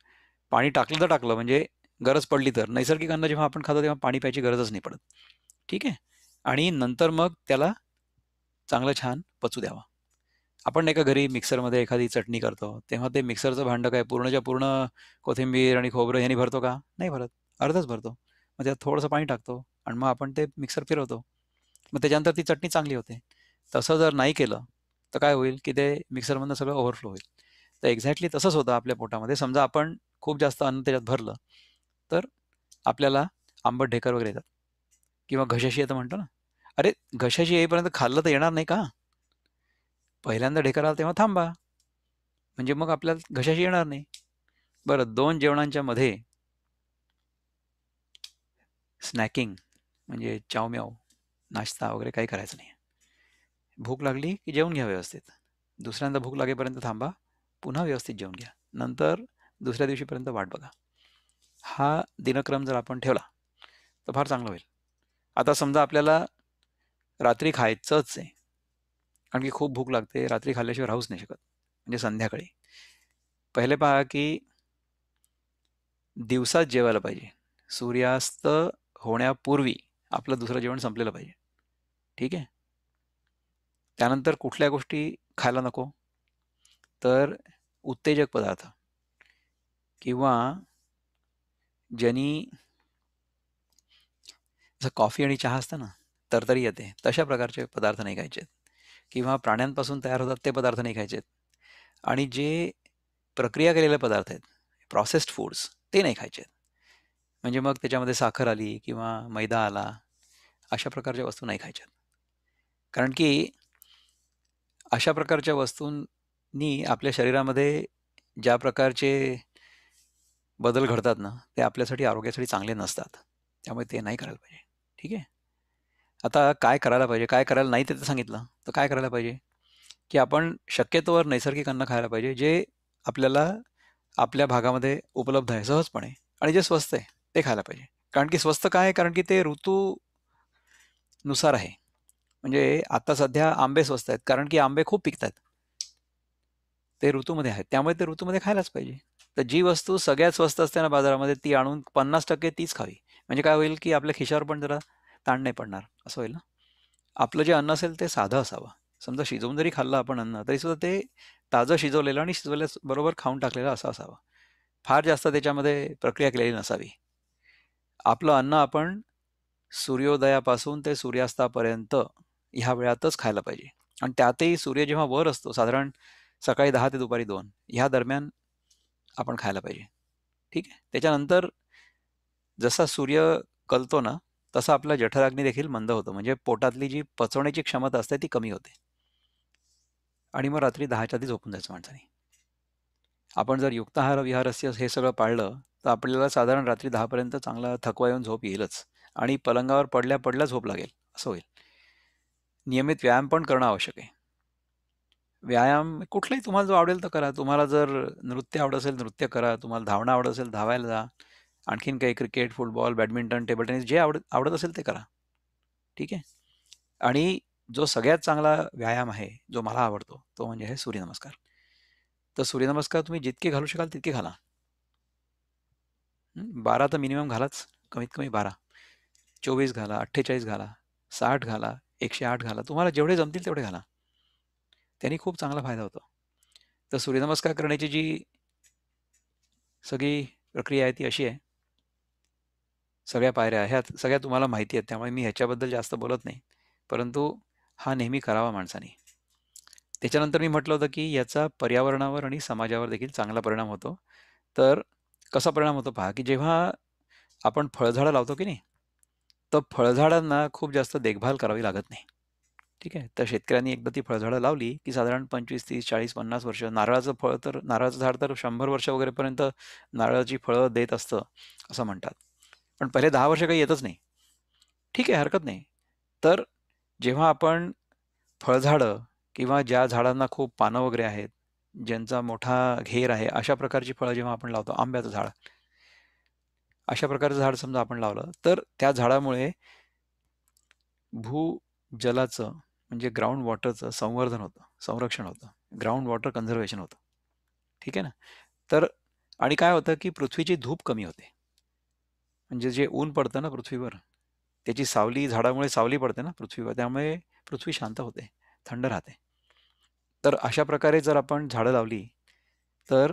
पाणी टाकलं तर टाकलं, म्हणजे गरज पडली तर. नैसर्गिक अन्न जेव्हा आपण खातो, तेव्हा पाणी प्यायची गरजच नाही पडत. ठीक आहे? आणि नंतर मग त्याला चांगलं छान पचू द्यावं. आपण नाही का घरी मिक्सरमध्ये एखादी चटणी करतो, तेव्हा ते मिक्सरचं भांडं काय पूर्णच्या पूर्ण कोथिंबीर आणि खोबरं ह्यानी भरतो का? नाही भरत. अर्धच भरतो. मग त्यात थोडंसं पाणी टाकतो आणि मग आपण ते मिक्सर फिरवतो. मग त्याच्यानंतर ती चटणी चांगली होते. तसं जर नाही केलं, तर काय होईल, की ते मिक्सरमधनं सगळं ओव्हरफ्लो होईल. तर एक्झॅक्टली तसंच होतं आपल्या पोटामध्ये. समजा आपण खूप जास्त अन्न त्याच्यात भरलं, तर आपल्याला आंबट ढेकर वगैरे येतात किंवा घशाशी येतं म्हणतो ना. अरे, घशाशी येईपर्यंत खाल्लं तर येणार नाही का? पहिल्यांदा ढेकर आला तेव्हा थांबा. म्हणजे मग आपल्याला घशाशी येणार नाही. बरं, 2 जेवणांच्या मध्ये स्नॅकिंग म्हणजे चावम्याव, नाश्ता वगैरे काही करायचं नाही. भूक लागली की जेवून घ्या व्यवस्थित. दुसऱ्यांदा भूक लागेपर्यंत थांबा. पुन्हा व्यवस्थित जेवून घ्या. नंतर दुसऱ्या दिवशीपर्यंत वाट बघा. हा दिनक्रम जर आपण ठेवला, तर फार चांगलं होईल. आता समजा आपल्याला रात्री खायचंच आहे. कारण की खूप भूक लागते, रात्री खाल्ल्याशिवाय राहूच नाही शकत. म्हणजे संध्याकाळी. पहिले पहा की दिवसात जेवायला पाहिजे. सूर्यास्त होण्यापूर्वी आपलं दुसरं जेवण संपलेलं पाहिजे. ठीक आहे? त्यानंतर कुठल्या गोष्टी खायला नको? तर उत्तेजक पदार्थ किंवा ज्यांनी जसं कॉफी आणि चहा असतं ना, तरतरी येते, तशा प्रकारचे पदार्थ नाही खायचे. किंवा प्राण्यांपासून तयार होतात ते पदार्थ नाही खायचे. आणि जे प्रक्रिया केलेले पदार्थ आहेत, प्रोसेस्ड फूड्स, ते नाही खायचे. म्हणजे मग त्याच्यामध्ये साखर आली किंवा मैदा आला, अशा प्रकारच्या वस्तू नाही खायच्या. कारण की अशा प्रकारच्या वस्तूंनी आपल्या शरीरामध्ये ज्या प्रकारचे बदल घडतात ना, ते आपल्यासाठी आरोग्यासाठी चांगले नसतात. त्यामुळे ते नाही करायला पाहिजे. ठीक आहे? आता काय करायला पाहिजे, काय करायला नाही ते तर सांगितलं. तर काय करायला पाहिजे, की आपण शक्यतोवर नैसर्गिक अन्न खायला पाहिजे, जे आपल्याला आपल्या भागामध्ये उपलब्ध आहे सहजपणे आणि जे स्वस्त आहे ते खायला पाहिजे. कारण की स्वस्त काय आहे? कारण की ते ऋतूनुसार आहे. म्हणजे आता सध्या आंबे स्वस्त आहेत, कारण की आंबे खूप पिकतात. ते ऋतूमध्ये आहेत. त्यामुळे ते ऋतूमध्ये खायलाच पाहिजे. तर जी वस्तू सगळ्यात स्वस्त असते ना बाजारामध्ये, ती आणून 50% तीच खावी. म्हणजे काय होईल, की आपल्या खिशावर पण जरा ताण नाही पडणार, असं होईल ना. आपलं जे अन्न असेल ते साधं असावं. समजा शिजवून जरी खाल्लं आपण अन्न, तरी सुद्धा ते ताजं शिजवलेलं आणि शिजवल्याबरोबर खाऊन टाकलेलं असं असावं. फार जास्त त्याच्यामध्ये प्रक्रिया केलेली नसावी. आपलं अन्न आपण सूर्योदयापासून ते सूर्यास्तापर्यंत ह्या वेळातच खायला पाहिजे. आणि त्यातही सूर्य जेव्हा वर असतो, साधारण सकाळी 10 ते दुपारी 2 ह्या दरम्यान आपण खायला पाहिजे. ठीक आहे. त्याच्यानंतर जसा सूर्य कलतो ना, तसा आपला जठराग्नी देखील मंद होतो. म्हणजे पोटातली जी पचवण्याची क्षमता असते ती कमी होते. आणि मग रात्री 10च्या आधी झोपून जायचं माणसाने. आपण जर युक्ताहार विहारस्य हे सगळं पाळलं, तर आपल्याला साधारण रात्री 10 पर्यंत चांगला थकवा येऊन झोप येईलच. आणि पलंगावर पडल्या पडल्या झोप लागेल, असं होईल. नियमित व्यायाम पण करणं आवश्यक आहे. व्यायाम कुठलाही तुम्हाला जो आवडेल तर करा. तुम्हाला जर नृत्य आवडत असेल नृत्य करा. तुम्हाला धावणं आवडत असेल धावायला जा. आणखीन काही cricket, football, badminton, table tennis जे आवडत आवडत असेल ते करा. ठीक आहे. आणि जो सगळ्यात चांगला व्यायाम आहे, जो मला आवडतो, तो म्हणजे आहे सूर्यनमस्कार. तर सूर्यनमस्कार तुम्ही जितके घालू शकाल तितके घाला. 12 तर मिनिमम घालाच. कमीत कमी 12. 24 घाला, 48 घाला, 60 घाला, 108 घाला. तुम्हाला जेवढे जमतील तेवढे घाला. त्यांनी खूप चांगला फायदा होतो. तर सूर्यनमस्कार करण्याची जी सगळी प्रक्रिया आहे ती अशी आहे. सगळ्या पायऱ्या ह्या सगळ्या तुम्हाला माहिती आहेत. त्यामुळे मी ह्याच्याबद्दल जास्त बोलत नाही. परंतु हा नेहमी करावा माणसाने. त्याच्यानंतर मी म्हटलं होतं, की याचा पर्यावरणावर आणि समाजावर देखील चांगला परिणाम होतो. तर कसा परिणाम होतो पहा, की जेव्हा आपण फळझाडं लावतो की नाही, तर फळझाडांना खूप जास्त देखभाल करावी लागत नाही. ठीक आहे. तर शेतकऱ्यांनी एकदा ती फळझाडं लावली, की साधारण 25, 30, 40, 50 वर्ष नारळाचं झाड तर 100 वर्ष वगैरेपर्यंत नारळाची फळं देत असतं, असं म्हणतात. पण पहिले 10 वर्ष काही येतच नाही. ठीक आहे, हरकत नाही. तर जेव्हा आपण फळझाडं किंवा ज्या झाडांना खूप पानं वगैरे आहेत, ज्यांचा मोठा घेर आहे, अशा प्रकारची फळं जेव्हा आपण लावतो, आंब्याचं झाड, अशा प्रकारचं झाड समजा आपण लावलं, तर त्या झाडामुळे भूजलाचं म्हणजे ग्राउंड वॉटरचं संवर्धन होतं, संरक्षण होतं. ग्राउंड वॉटर कन्झर्वेशन होतं. ठीक आहे ना? तर आणि काय होतं, की पृथ्वीची धूप कमी होते. म्हणजे जे ऊन पडतं ना पृथ्वीवर, त्याची सावली झाडामुळे सावली पडते ना पृथ्वीवर, त्यामुळे पृथ्वी शांत होते, थंड राहते. तर अशा प्रकारे जर आपण झाडं लावली, तर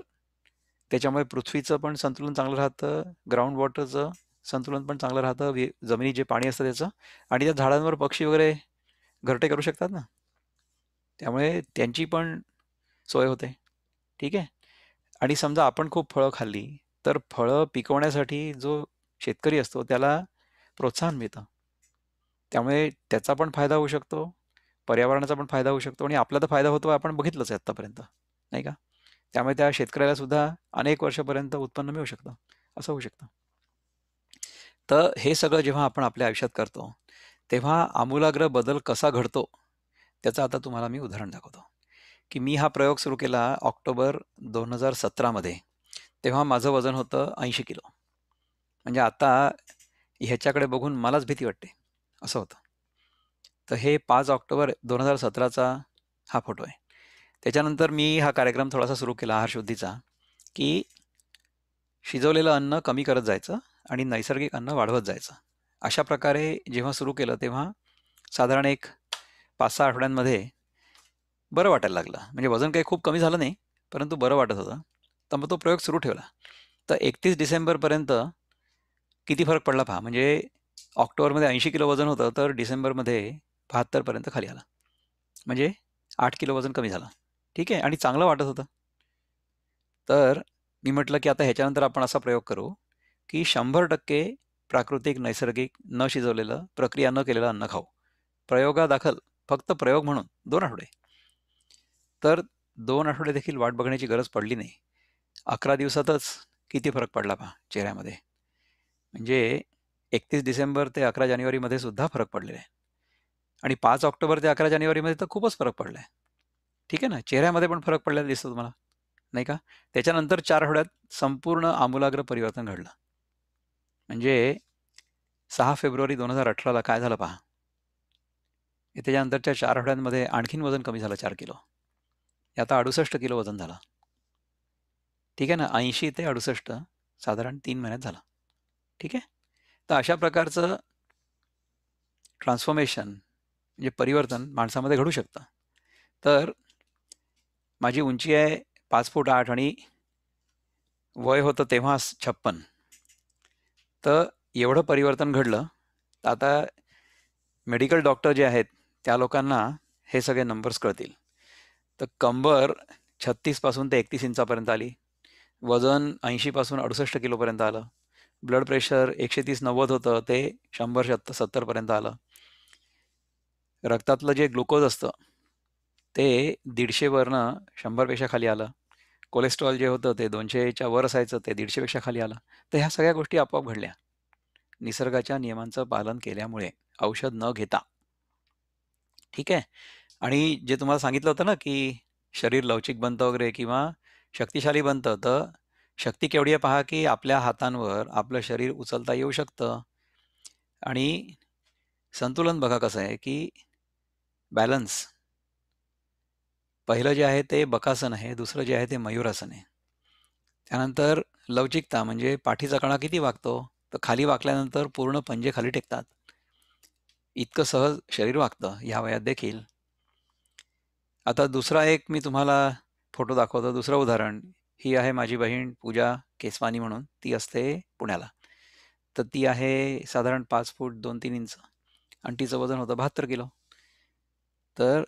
त्याच्यामुळे पृथ्वीचं पण संतुलन चांगलं राहतं, ग्राउंड वॉटरचं संतुलन पण चांगलं राहतं, जमिनीत जे पाणी असतं त्याचं आणि त्या झाडांवर पक्षी वगैरे घरटे करू शकतात ना, त्यामुळे त्यांची पण सोय होते. ठीक आहे. आणि समजा आपण खूप फळं खाल्ली, तर फळं पिकवण्यासाठी जो शेतकरी असतो त्याला प्रोत्साहन मिळतं. त्यामुळे त्याचा पण फायदा होऊ शकतो, पर्यावरणाचा पण फायदा होऊ शकतो आणि आपला तर फायदा होतो आपण बघितलंच आहे आत्तापर्यंत, नाही का? त्यामुळे त्या शेतकऱ्याला सुद्धा अनेक वर्षापर्यंत उत्पन्न मिळू शकतं. असं होऊ शकतं. तर हे सगळं जेव्हा आपण आपल्या आयुष्यात करतो, तेव्हा आमूलाग्र बदल कसा घडतो, त्याचं आता तुम्हाला मी उदाहरण दाखवतो. की मी हा प्रयोग सुरू केला ऑक्टोबर 2017 मध्ये. तेव्हा माझं वजन होतं 80 किलो. म्हणजे आता ह्याच्याकडे बघून मलाच भीती वाटते, असं होतं. तर हे 5 ऑक्टोबर 2017चा हा फोटो आहे. त्याच्यानंतर मी हा कार्यक्रम थोडासा सुरू केला आहार शुद्धीचा, की शिजवलेलं अन्न कमी करत जायचं आणि नैसर्गिक अन्न वाढवत जायचं. अशा प्रकारे जेव्हा सुरू केलं तेव्हा साधारण एक 5-6 आठवड्यांमध्ये बरं वाटायला लागलं. म्हणजे वजन काही खूप कमी झालं नाही, परंतु बरं वाटत होतं. तर मग तो प्रयोग सुरू ठेवला. तर 31 डिसेंबरपर्यंत किती फरक पडला पहा. म्हणजे ऑक्टोबरमध्ये 80 किलो वजन होतं, तर डिसेंबरमध्ये 72 पर्यंत खाली आलं. म्हणजे 8 किलो वजन कमी झालं. ठीक आहे आणि चांगलं वाटत होतं. तर मी म्हटलं, की आता ह्याच्यानंतर आपण असा प्रयोग करू, की 100% प्राकृतिक, नैसर्गिक, न शिजवलेलं, प्रक्रिया न केलेलं अन्न खाऊ. प्रयोगादाखल, फक्त प्रयोग म्हणून 2 आठवडे. तर 2 आठवडे देखील वाट बघण्याची गरज पडली नाही. 11 दिवसातच किती फरक पडला पहा चेहऱ्यामध्ये. म्हणजे 31 डिसेंबर ते 11 जानेवारीमध्ये सुद्धा फरक पडलेला आहे. आणि 5 ऑक्टोबर ते 11 जानेवारीमध्ये तर खूपच फरक पडलाय. ठीक आहे ना? चेहऱ्यामध्ये पण फरक पडलेला दिसतो तुम्हाला, नाही का? त्याच्यानंतर 4 आठवड्यात संपूर्ण आमूलाग्र परिवर्तन घडलं. म्हणजे 6 फेब्रुवारी 2018ला काय झालं पहा. त्याच्यानंतरच्या 4 आठवड्यांमध्ये आणखीन वजन कमी झालं 4 किलो. हे आता 68 किलो वजन झालं. ठीक आहे ना? 80 ते 68 साधारण 3 महिन्यात झालं. ठीक आहे? तर अशा प्रकारचं ट्रान्सफॉर्मेशन म्हणजे परिवर्तन माणसामध्ये घडू शकतं. तर माझी उंची आहे 5 फूट 8 आणि वय होतं तेव्हा 56. तर एवढं परिवर्तन घडलं. तर आता मेडिकल डॉक्टर जे आहेत त्या लोकांना हे सगळे नंबर्स कळतील. तर कंबर 36 पासून ते 31 इंचापर्यंत आली. वजन 80 पासून 68 किलोपर्यंत आलं. ब्लड प्रेशर 130/90 होतं ते 100/70 पर्यंत आलं. रक्तातलं जे ग्लुकोज असतं ते 150 वरनं 100 पेक्षा खाली आलं. कोलेस्ट्रॉल जे होतं ते 200च्या वर असायचं ते 150 पेक्षा खाली आलं. तर ह्या सगळ्या गोष्टी आपोआप घडल्या. निसर्गाच्या नियमांचं पालन केल्यामुळे, औषध न घेता. ठीक आहे? आणि जे तुम्हाला सांगितलं होतं ना, की शरीर लवचिक बनतं वगैरे किंवा शक्तिशाली बनतं. तर शक्ती केवढी आहे पहा, की आपल्या हातांवर आपलं शरीर उचलता येऊ शकतं. आणि संतुलन बघा कसं आहे, की बॅलन्स. पहिलं जे आहे ते बकासन आहे, दुसरं जे आहे ते मयूरासन आहे. त्यानंतर लवचिकता म्हणजे पाठीचा कणा किती वाकतो, तर खाली वाकल्यानंतर पूर्ण पंजे खाली टेकतात. इतकं सहज शरीर वाकतं ह्या वयात देखील. आता दुसरा एक मी तुम्हाला फोटो दाखवतो, दुसरं उदाहरण. ही आहे माझी बहीण पूजा केसवानी म्हणून, ती असते पुण्याला. तर ती आहे साधारण 5 फूट 2-3 इंच आणि तिचं वजन होतं 72 किलो. तर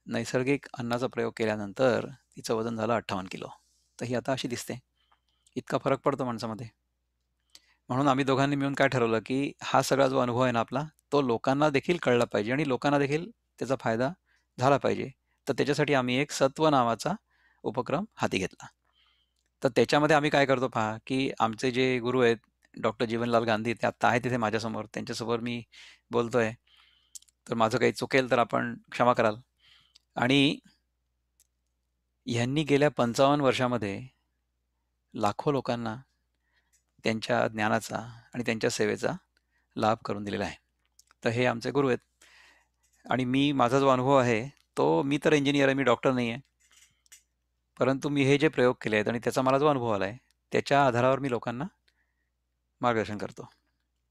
नैसर्गिक अन्नाचा प्रयोग केल्यानंतर तिचं वजन झालं 58 किलो. तर ही आता अशी दिसते. इतका फरक पडतो माणसामध्ये. म्हणून आम्ही दोघांनी मिळून काय ठरवलं, की हा सगळा जो अनुभव आहे ना आपला, तो लोकांना देखील कळला पाहिजे आणि लोकांना देखील त्याचा फायदा झाला पाहिजे. तर त्याच्यासाठी आम्ही एक सत्व नावाचा उपक्रम हाती घेतला. तर त्याच्यामध्ये आम्ही काय करतो पहा, की आमचे जे गुरु आहेत, डॉक्टर जीवनलाल गांधी, ते आत्ता आहेत तिथे माझ्यासमोर. त्यांच्यासमोर मी बोलतोय. तर माझं काही चुकेल तर आपण क्षमा कराल. आणि ह्यांनी गेल्या 55 वर्षामध्ये लाखो लोकांना त्यांच्या ज्ञानाचा आणि त्यांच्या सेवेचा लाभ करून दिलेला आहे. तर हे आमचे गुरु आहेत. आणि मी माझा जो अनुभव आहे, तो मी तर इंजिनिअर आहे, मी डॉक्टर नाही आहे. परंतु मी हे जे प्रयोग केले आहेत आणि त्याचा मला जो अनुभव आला आहे, त्याच्या आधारावर मी लोकांना मार्गदर्शन करतो.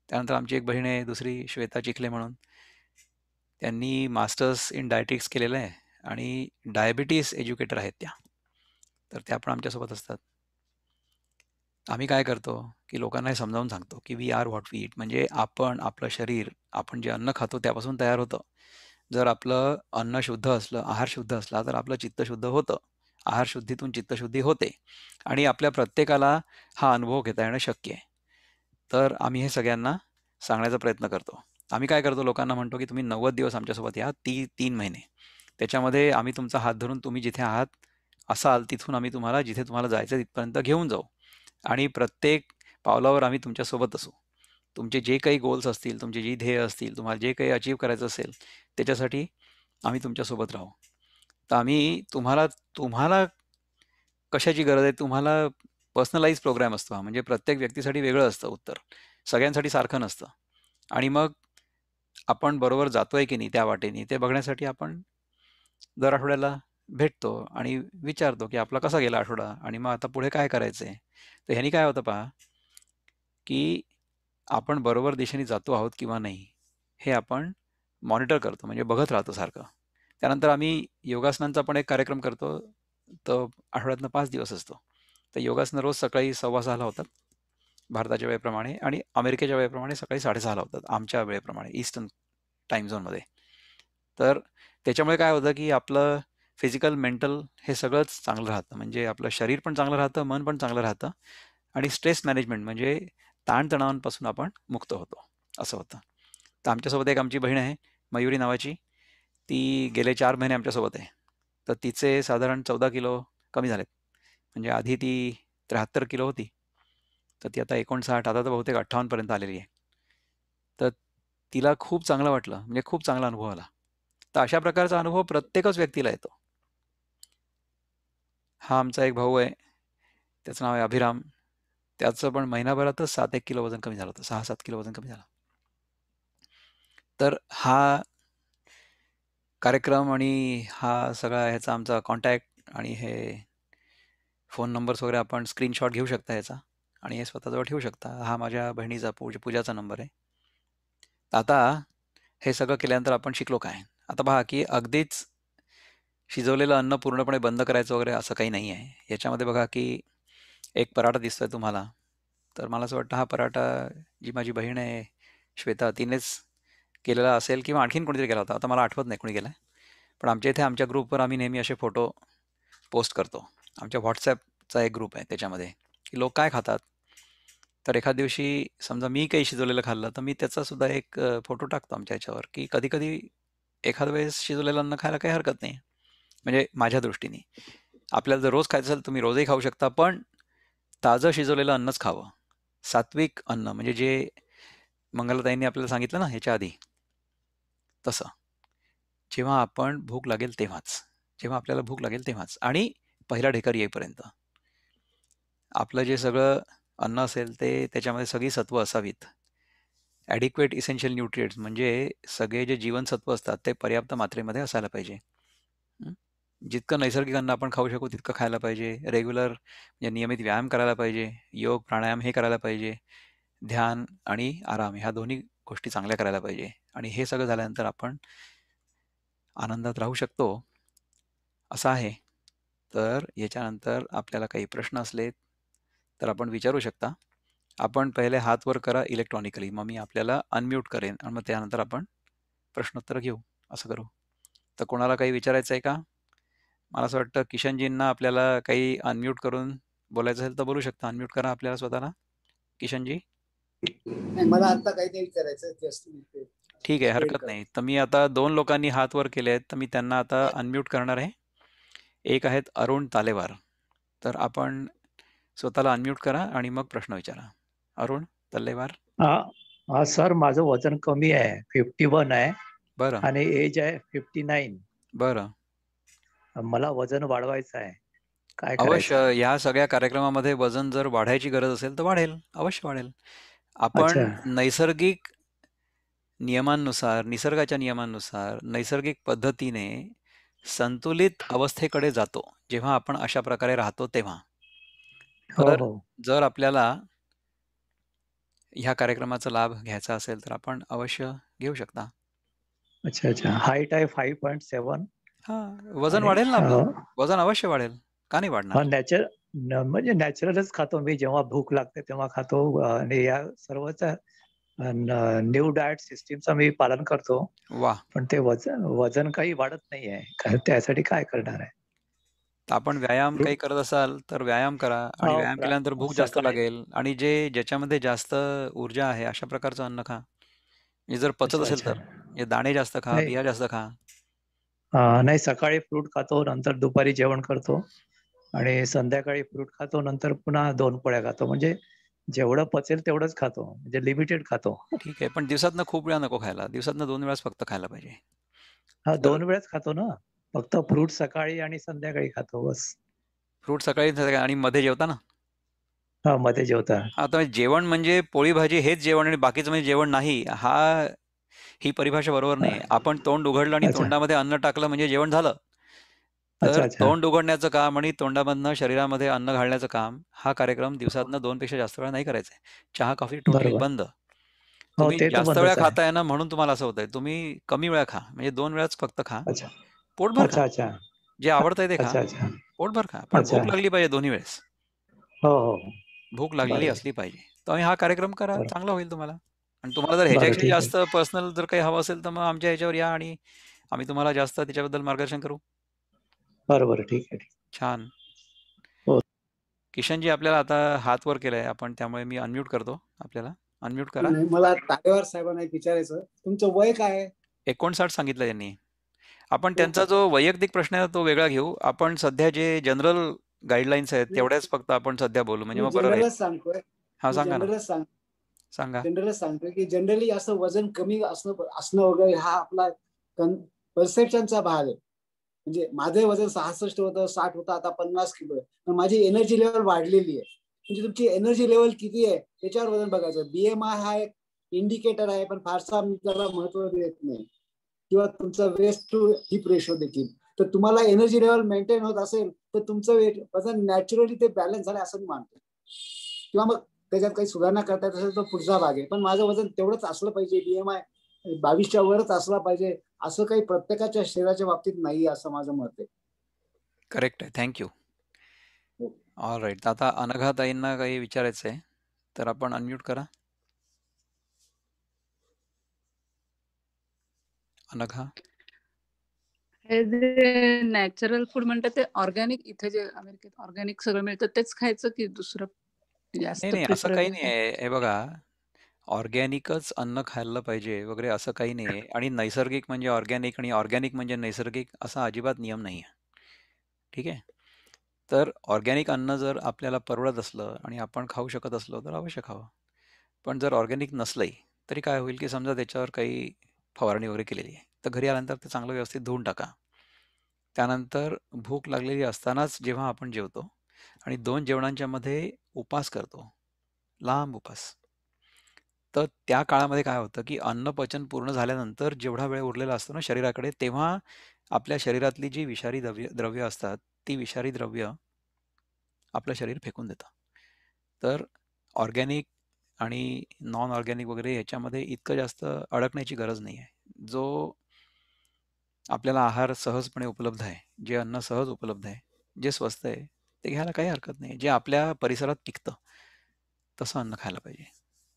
त्यानंतर आमची एक बहीण आहे, दुसरी श्वेता चिखले म्हणून. त्यांनी मास्टर्स इन डायटिक्स केलेलं आहे आणि डायबिटीज एज्युकेटर आहेत त्या. तर त्या पण आमच्यासोबत असतात. आम्ही काय करतो, की लोकांना हे समजावून सांगतो, की we are what we eat. म्हणजे आपण, आपलं शरीर, आपण जे अन्न खातो त्यापासून तयार होतं. जर आपलं अन्न शुद्ध असलं, आहार शुद्ध असला, तर आपलं चित्त शुद्ध होतं. आहार शुद्धीतून चित्तशुद्धी होते आणि आपल्या प्रत्येकाला हा अनुभव घेता येणं शक्य आहे. तर आम्ही हे सगळ्यांना सांगण्याचा प्रयत्न करतो. आम्ही काय करतो, लोकांना म्हणतो, की तुम्ही 90 दिवस आमच्यासोबत या, 3 महिने. त्याच्यामध्ये आम्ही तुमचा हात धरून तुम्ही जिथे आहात असाल, तिथून आम्ही तुम्हाला जिथे तुम्हाला जायचं तिथपर्यंत घेऊन जाऊ. आणि प्रत्येक पावलावर आम्ही तुमच्यासोबत असू. तुमचे जे काही गोल्स असतील, तुमची जी ध्येय असतील, तुम्हाला जे काही अचीव्ह करायचं असेल, त्याच्यासाठी आम्ही तुमच्यासोबत राहू. तर आम्ही तुम्हाला तुम्हाला कशाची गरज आहे, तुम्हाला पर्सनलाइज प्रोग्राम असतो हा. म्हणजे प्रत्येक व्यक्तीसाठी वेगळं असतं उत्तर. सगळ्यांसाठी सारखं नसतं. आणि मग आपण बरोबर जातोय की नाही त्या वाटेने, ते बघण्यासाठी आपण दर आठवड्याला भेटतो आणि विचारतो, की आपला कसा गेला आठवडा आणि मग आता पुढे काय करायचंय? तर ह्यानी काय होतं पहा, की आपण बरोबर दिशेने जातो आहोत किंवा नाही, हे आपण मॉनिटर करतो, म्हणजे बघत राहतो सारखं. त्यानंतर आम्ही योगासनांचा पण एक कार्यक्रम करतो. तो आठवड्यातनं 5 दिवस असतो. तर योगासनं रोज सकाळी 6:15 ला होतात, भारताच्या वेळेप्रमाणे, आणि अमेरिकेच्या वेळेप्रमाणे सकाळी 6:30 ला होतात, आमच्या वेळेप्रमाणे ईस्टर्न टाईम झोनमध्ये. तर त्याच्यामुळे काय होतं, की आपलं फिजिकल, मेंटल हे सगळंच चांगलं राहतं. म्हणजे आपलं शरीर पण चांगलं राहतं, मन पण चांगलं राहतं आणि स्ट्रेस मॅनेजमेंट म्हणजे ताणतणावांपासून आपण मुक्त होतो, असं होतं. तर आमच्यासोबत एक आमची बहीण आहे, मयुरी नावाची. ती गेले 4 महिने आमच्यासोबत आहे. तर तिचे साधारण 14 किलो कमी झालेत. म्हणजे आधी ती 73 किलो होती. तर ती आता 59, आता तर बहुतेक 58 पर्यंत आलेली आहे. तर तिला खूप चांगलं वाटलं, म्हणजे खूप चांगला अनुभव आला. तर अशा प्रकारचा अनुभव प्रत्येकच व्यक्तीला येतो. हा आमचा एक भाऊ आहे, त्याचं नाव आहे अभिराम. त्याचं पण महिनाभरातच 7-1 किलो वजन कमी झालं होतं. 6-7 किलो वजन कमी झालं. तर हा कार्यक्रम आणि हा सगळा ह्याचा आमचा कॉन्टॅक्ट आणि हे फोन नंबर्स वगैरे आपण स्क्रीनशॉट घेऊ शकता याचा आणि हे स्वतःजवळ ठेवू शकता. हा माझ्या बहिणीचा पूजाचा नंबर आहे. आता हे सगळं केल्यानंतर आपण शिकलो काय? आता पहा, की अगदीच शिजवलेलं अन्न पूर्णपणे बंद करायचं वगैरे असं काही नाही आहे. याच्यामध्ये बघा, की एक पराठा दिसतोय तुम्हाला. तर मला असं वाटतं हा पराठा जी माझी बहीण आहे श्वेता, तिनेच केलेला असेल किंवा आणखीन कोणीतरी केला होता. आता मला आठवत नाही कोणी केलाय. पण आमच्या इथे आमच्या ग्रुपवर आम्ही नेहमी असे फोटो पोस्ट करतो. आमच्या WhatsAppचा एक ग्रुप आहे त्याच्यामध्ये, की लोक काय खातात. तर एखाद दिवशी समजा मी काही शिजवलेलं खाल्लं, तर मी त्याचा सुद्धा एक फोटो टाकतो आमच्या ह्याच्यावर, की कधी-कधी एखाद्या वेळेस शिजवलेलं अन्न खायला काही हरकत नाही. म्हणजे माझ्या दृष्टीने. आपल्याला जर रोज खायचं असेल, तुम्ही रोजही खाऊ शकता, पण ताजं शिजवलेलं अन्नच खावं. सात्विक अन्न म्हणजे जे मंगलाताईंनी आपल्याला सांगितलं ना ह्याच्या आधी, तसं. जेव्हा आपण भूक लागेल तेव्हाच. जेव्हा आपल्याला भूक लागेल तेव्हाच आणि पहिला ढेकर येईपर्यंत. आपलं जे सगळं अन्न असेल ते त्याच्यामध्ये सगळी सत्व असावीत. ॲडिक्वेट इसेन्शियल न्यूट्रिएंट्स म्हणजे सगळे जे जीवनसत्व असतात ते पर्याप्त मात्रेमध्ये असायला पाहिजे. हं. जितकं नैसर्गिक अन्न आपण खाऊ शकू तितकं खायला पाहिजे. रेग्युलर म्हणजे नियमित व्यायाम करायला पाहिजे. योग, प्राणायाम हे करायला पाहिजे. ध्यान आणि आराम ह्या दोन्ही गोष्टी चांगल्या करायला पाहिजे. आणि हे सगळं झाल्यानंतर आपण आनंदात राहू शकतो, असं आहे. तर याच्यानंतर आपल्याला काही प्रश्न असले तर आपण विचारू शकता. आपण पहिले हात वर करा इलेक्ट्रॉनिकली. मग मी आपल्याला अनम्यूट करेन आणि मग त्यानंतर आपण प्रश्नोत्तर घेऊ. असं करू. तर कोणाला काही विचारायचं आहे का? मला असं वाटतं किशनजींना आपल्याला काही अनम्यूट करून बोलायचं असेल तर बोलू शकता. अनम्यूट करा आपल्याला स्वतःला. किशनजी. नाही, मला आता काही नाही विचारायचं, जस्ट ठीक आहे, स्पेड हरकत करा. नाही. तर मी आता 2 लोकांनी हात वर केले आहेत, तर मी त्यांना आता अनम्यूट करणार आहे. एक आहेत अरुण तालेवार. तर आपण स्वतःला अनम्यूट करा आणि मग प्रश्न विचारा. अरुण तल्लेवार. हा हा सर, माझं वजन कमी आहे, 51 आहे बरं, आणि एज आहे 59. बरं. मला वजन वाढवायचं आहे, काय अवश्य करायचं? ह्या सगळ्या कार्यक्रमामध्ये वजन जर वाढायची गरज असेल तर वाढेल, अवश्य वाढेल. अच्छा. आपण नैसर्गिक नियमांनुसार, निसर्गाच्या नियमांनुसार, नैसर्गिक पद्धतीने संतुलित अवस्थेकडे जातो, जेव्हा आपण अशा प्रकारे राहतो तेव्हा. हो तर हो. जर आपल्याला ह्या कार्यक्रमाचा लाभ घ्यायचा असेल तर आपण अवश्य घेऊ शकता. अच्छा अच्छा. हाईट आहे 5.7 वजन आणि वाढेल ना आपलं. वजन अवश्य वाढेल. का नाही वाढणार? म्हणजे नॅचरलच खातो मी, जेव्हा भूक लागते तेव्हा खातो आणि या सर्वच न्यू डाएट सिस्टीमचं मी पालन करतो. वाह! पण ते वजन वजन काही वाढत नाहीये. त्यासाठी काय करणार आहे? तर आपण व्यायाम काही करत असाल तर व्यायाम करा आणि हो, व्यायाम केल्यानंतर भूक जास्त सकाळी. लागेल आणि ज्याच्यामध्ये जास्त ऊर्जा आहे अशा प्रकारचं अन्न खा. म्हणजे जर पचत अच्छा असेल तर. अच्छा. म्हणजे दाणे जास्त खा, नाही बिया जास्त खा. नाही, सकाळी फ्रूट खातो, नंतर दुपारी जेवण करतो आणि संध्याकाळी फ्रूट खातो, नंतर पुन्हा 2 पोळ्या खातो. म्हणजे जेवढं पचेल तेवढंच खातो. म्हणजे लिमिटेड खातो. ठीक आहे. पण दिवसातनं खूप वेळा नको खायला. दिवसातनं 2 वेळाच फक्त खायला पाहिजे. हां, तर 2 वेळेस खातो ना. फक्त फ्रूट सकाळी आणि संध्याकाळी खातो बस. फ्रूट सकाळी संध्याकाळी आणि मध्ये जेवताना. हां, मध्ये जेवता. आता जेवण म्हणजे पोळी भाजी हेच जेवण आणि बाकीचं म्हणजे जेवण नाही. ही परिभाषा बरोबर हां, नाही. आपण तोंड उघडलं आणि अच्छा. तोंडामध्ये अन्न टाकलं म्हणजे जेवण झालं. अच्छा, तर अच्छा. तोंड उघडण्याचं काम आणि तोंडामधनं शरीरामध्ये अन्न घालण्याचं काम हा कार्यक्रम दिवसातनं 2 पेक्षा जास्त वेळा नाही करायचा आहे. चहा, कॉफी टोटली बरोबर. बंद. हो, तुम्ही ते तर जास्त वेळा बंदच आहे. खाताय ना म्हणून तुम्हाला असं होतंय. तुम्ही कमी वेळा खा. म्हणजे 2 वेळाच फक्त खा. अच्छा. पोटभर खा. अच्छा, अच्छा. जे आवडतंय ते खा. अच्छा, अच्छा. पोटभर खा. पण अच्छा. भूक लागली पाहिजे दोन्ही वेळेस. हो, हो, हो. भूक लागलेली बरोबर. असली पाहिजे. तुम्ही हा कार्यक्रम करा. बरं. चांगला होईल तुम्हाला. आणि तुम्हाला जर बरं, ह्याच्यापेक्षा ठीक आहे. जास्त पर्सनल जर काही हवं असेल, तर मग आमच्या ह्याच्यावर या आणि आम्ही तुम्हाला जास्त त्याच्याबद्दल मार्गदर्शन करू. बरं, बरं. ठीक आहे, ठीक. छान. हो. किशनजी आपल्याला आता हात वर केलाय आपण, त्यामुळे मी अनम्यूट करतो आपल्याला. अनम्यूट करा. नाही, मला तारेवार साहेबांना एक विचारायचं, तुमचं वय काय आहे? 59 सांगितलं त्यांनी. आपण हो. त्यांचा जो वैयक्तिक प्रश्न आहे तो वेगळा घेऊ. आपण सध्या जे जनरल गाईडलाईन्स आहेत तेवढ्याच फक्त आपण सध्या बोलू, म्हणजे मी मग बरं राहील. जनरलच सांगतोय. हां, मी सांगा ना. जनरलच सांग सांगा. जनरलच सांगतोय की जनरली असं वजन कमी असणं वगैरे हा आपला परसेप्शनचा भाग आहे. म्हणजे माझं वजन 66 होतं, 60 होतं, आता 50 किलो आहे. पण माझी एनर्जी लेवल वाढलेली आहे. म्हणजे तुमची एनर्जी लेवल किती आहे त्याच्यावर वजन बघायचं. बीएमआय हा एक इंडिकेटर आहे, पण फारसा मी त्याला महत्व देत नाही. किंवा तुमचा वेस्ट टू हिप रेशो देखील. तर तुम्हाला एनर्जी लेवल मेंटेन होत असेल तर तुमचं वजन नॅचरली ते बॅलन्स झालं असं मी मानतो. किंवा मग त्याच्यात काही सुधारणा करता येत असेल तर पुढचा भाग आहे. पण माझं वजन तेवढंच असलं पाहिजे, बीएमआय 22च्या वरच असला पाहिजे, असं काही प्रत्येकाच्या शरीराच्या बाबतीत नाही असं माझं मत आहे. करेक्ट आहे. Thank you. हो. All right. आता अनघाताईंना काही विचारायचं आहे, तर आपण अनम्यूट करा. अनघा. हे जे नॅचरल फूड म्हणतात ते ऑर्गॅनिक, इथे जे अमेरिकेत ऑर्गॅनिक सगळं मिळतं तेच खायचं की दुसरं नाही, जास्त नाही, असं प्रिफरेबल काही नाही काय? आहे. हे बघा, ऑर्गॅनिकच अन्न खाल्लं पाहिजे वगैरे असं काही नाही आहे. आणि नैसर्गिक म्हणजे ऑर्गॅनिक आणि ऑर्गॅनिक म्हणजे नैसर्गिक असा अजिबात नियम नाही आहे. ठीक आहे? तर ऑर्गॅनिक अन्न जर आपल्याला परवडत असलं आणि आपण खाऊ शकत असलो तर अवश्य खावं. पण जर ऑर्गॅनिक नसलंही तरी काय होईल, की समजा त्याच्यावर काही फवारणी वगैरे केलेली आहे, तर घरी आल्यानंतर ते चांगलं व्यवस्थित धुवून टाका. त्यानंतर भूक लागलेली असतानाच जेव्हा आपण जेवतो आणि 2 जेवणांच्या मध्ये उपास करतो, लांब उपास. तर त्या काळामध्ये काय होतं, की अन्न पचन पूर्ण झाल्यानंतर जेवढा वेळ उरलेला असतो ना शरीराकडे, तेव्हा आपल्या शरीरातली जी विषारी द्रव्य द्रव्य असतात, ती विषारी द्रव्य आपलं शरीर फेकून देतं. तर ऑर्गॅनिक आणि नॉन ऑर्गॅनिक वगैरे ह्याच्यामध्ये इतकं जास्त अडकण्याची गरज नाही आहे. जो आपल्याला आहार सहजपणे उपलब्ध आहे, जे अन्न सहज उपलब्ध आहे, जे स्वस्त आहे, ते घ्यायला काही हरकत नाही. जे आपल्या परिसरात पिकतं, तसं अन्न खायला पाहिजे.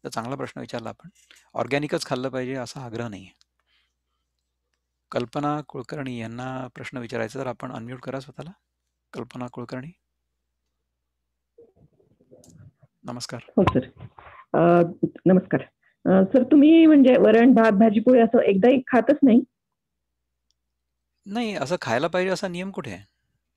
तर चांगला प्रश्न विचारला आपण. ऑर्गॅनिकच खाल्लं पाहिजे असा आग्रह नाही आहे. कल्पना कुलकर्णी यांना प्रश्न विचारायचा, तर आपण अनम्यूट करा स्वतःला. कल्पना कुलकर्णी. नमस्कार. हो सर. नमस्कार. सर तुम्ही म्हणजे वरण, भात, भाजी, पोळी असं एकदाही खातच नाही? नाही, असं खायला पाहिजे असा नियम कुठे आहे?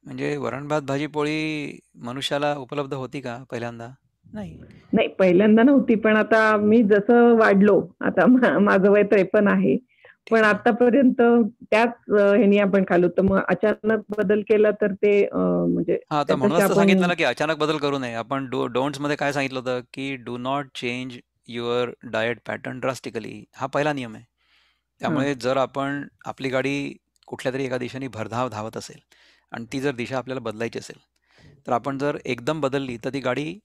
म्हणजे वरण, भात, भाजी, पोळी मनुष्याला उपलब्ध होती का पहिल्यांदा? नाही. नाही, पहिल्यांदा नव्हती, पण आता मी जसं वाढलो, आता माझं वय 53 आहे. ठीक पण आहे. आतापर्यंत त्याच ह्यानी आपण खाल्लो, तर मग अचानक बदल केला तर ते म्हणजे हां, तर त्यापेक्षा म्हणूनच तर आपण सांगितलं ना, की अचानक बदल करू नये. आपण डोंट्समध्ये काय सांगितलं होतं, की do not change your diet pattern drastically. हा पहिला नियम आहे. हां. त्यामुळे जर आपण आपली गाडी कुठल्यातरी एका दिशेने भरधाव धावत असेल आणि ती जर दिशा आपल्याला बदलायची असेल, तर आपण जर एकदम बदलली, तर ती गाडी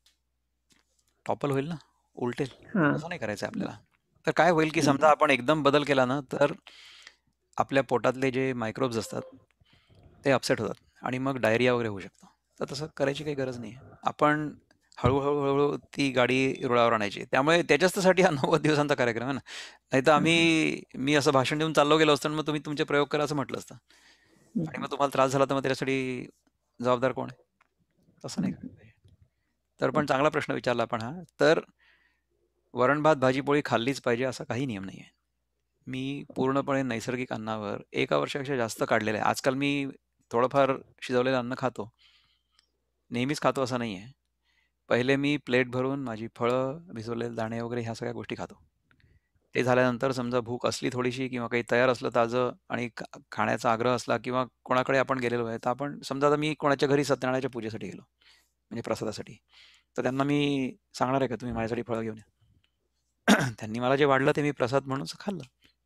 टॉपल होईल ना, उलटेल. हां. तसं नाही करायचं आपल्याला. तर काय होईल, की समजा आपण एकदम बदल केला ना, तर आपल्या पोटातले जे मायक्रोब्स असतात, ते अपसेट होतात आणि मग डायरिया वगैरे होऊ शकतं. तर तसं करायची काही गरज नाही आहे. आपण हळू-हळू, हळू ती गाडी रुळावर आणायची. त्यामुळे त्याच्याचसाठी हा 90 दिवसांचा कार्यक्रम आहे ना. नाहीतर हां. मी असं भाषण देऊन चाललो गेलो असतो आणि मग तुम्ही तुमचे प्रयोग करा असं म्हटलं असतं. हं, आणि मग तुम्हाला त्रास झाला तर मग त्याच्यासाठी जबाबदार कोण आहे? तसं नाही हं. करायला पाहिजे. तर पण चांगला प्रश्न विचारला आपण हा. तर वरण-भात, भाजी-पोळी खाल्लीच पाहिजे असा काही नियम नाही आहे. मी पूर्णपणे नैसर्गिक अन्नावर 1 वर्षापेक्षा जास्त काढलेलं आहे. आजकाल मी थोडंफार शिजवलेलं अन्न खातो. नेहमीच खातो असं नाही आहे. पहिले मी प्लेट भरून माझी फळं, भिजवलेले दाणे वगैरे ह्या सगळ्या गोष्टी खातो. ते झाल्यानंतर समजा भूक असली थोडीशी किंवा काही तयार असलं ताजं आणि खाण्याचा आग्रह असला किंवा कोणाकडे आपण गेलेलो आहे, तर आपण समजा आता मी कोणाच्या घरी सत्यनारायणच्या पूजेसाठी गेलो, म्हणजे प्रसादासाठी. तर त्यांना मी सांगणार आहे का तुम्ही माझ्यासाठी फळं घेऊन या? त्यांनी मला जे वाढलं ते मी प्रसाद म्हणून खाल्लं.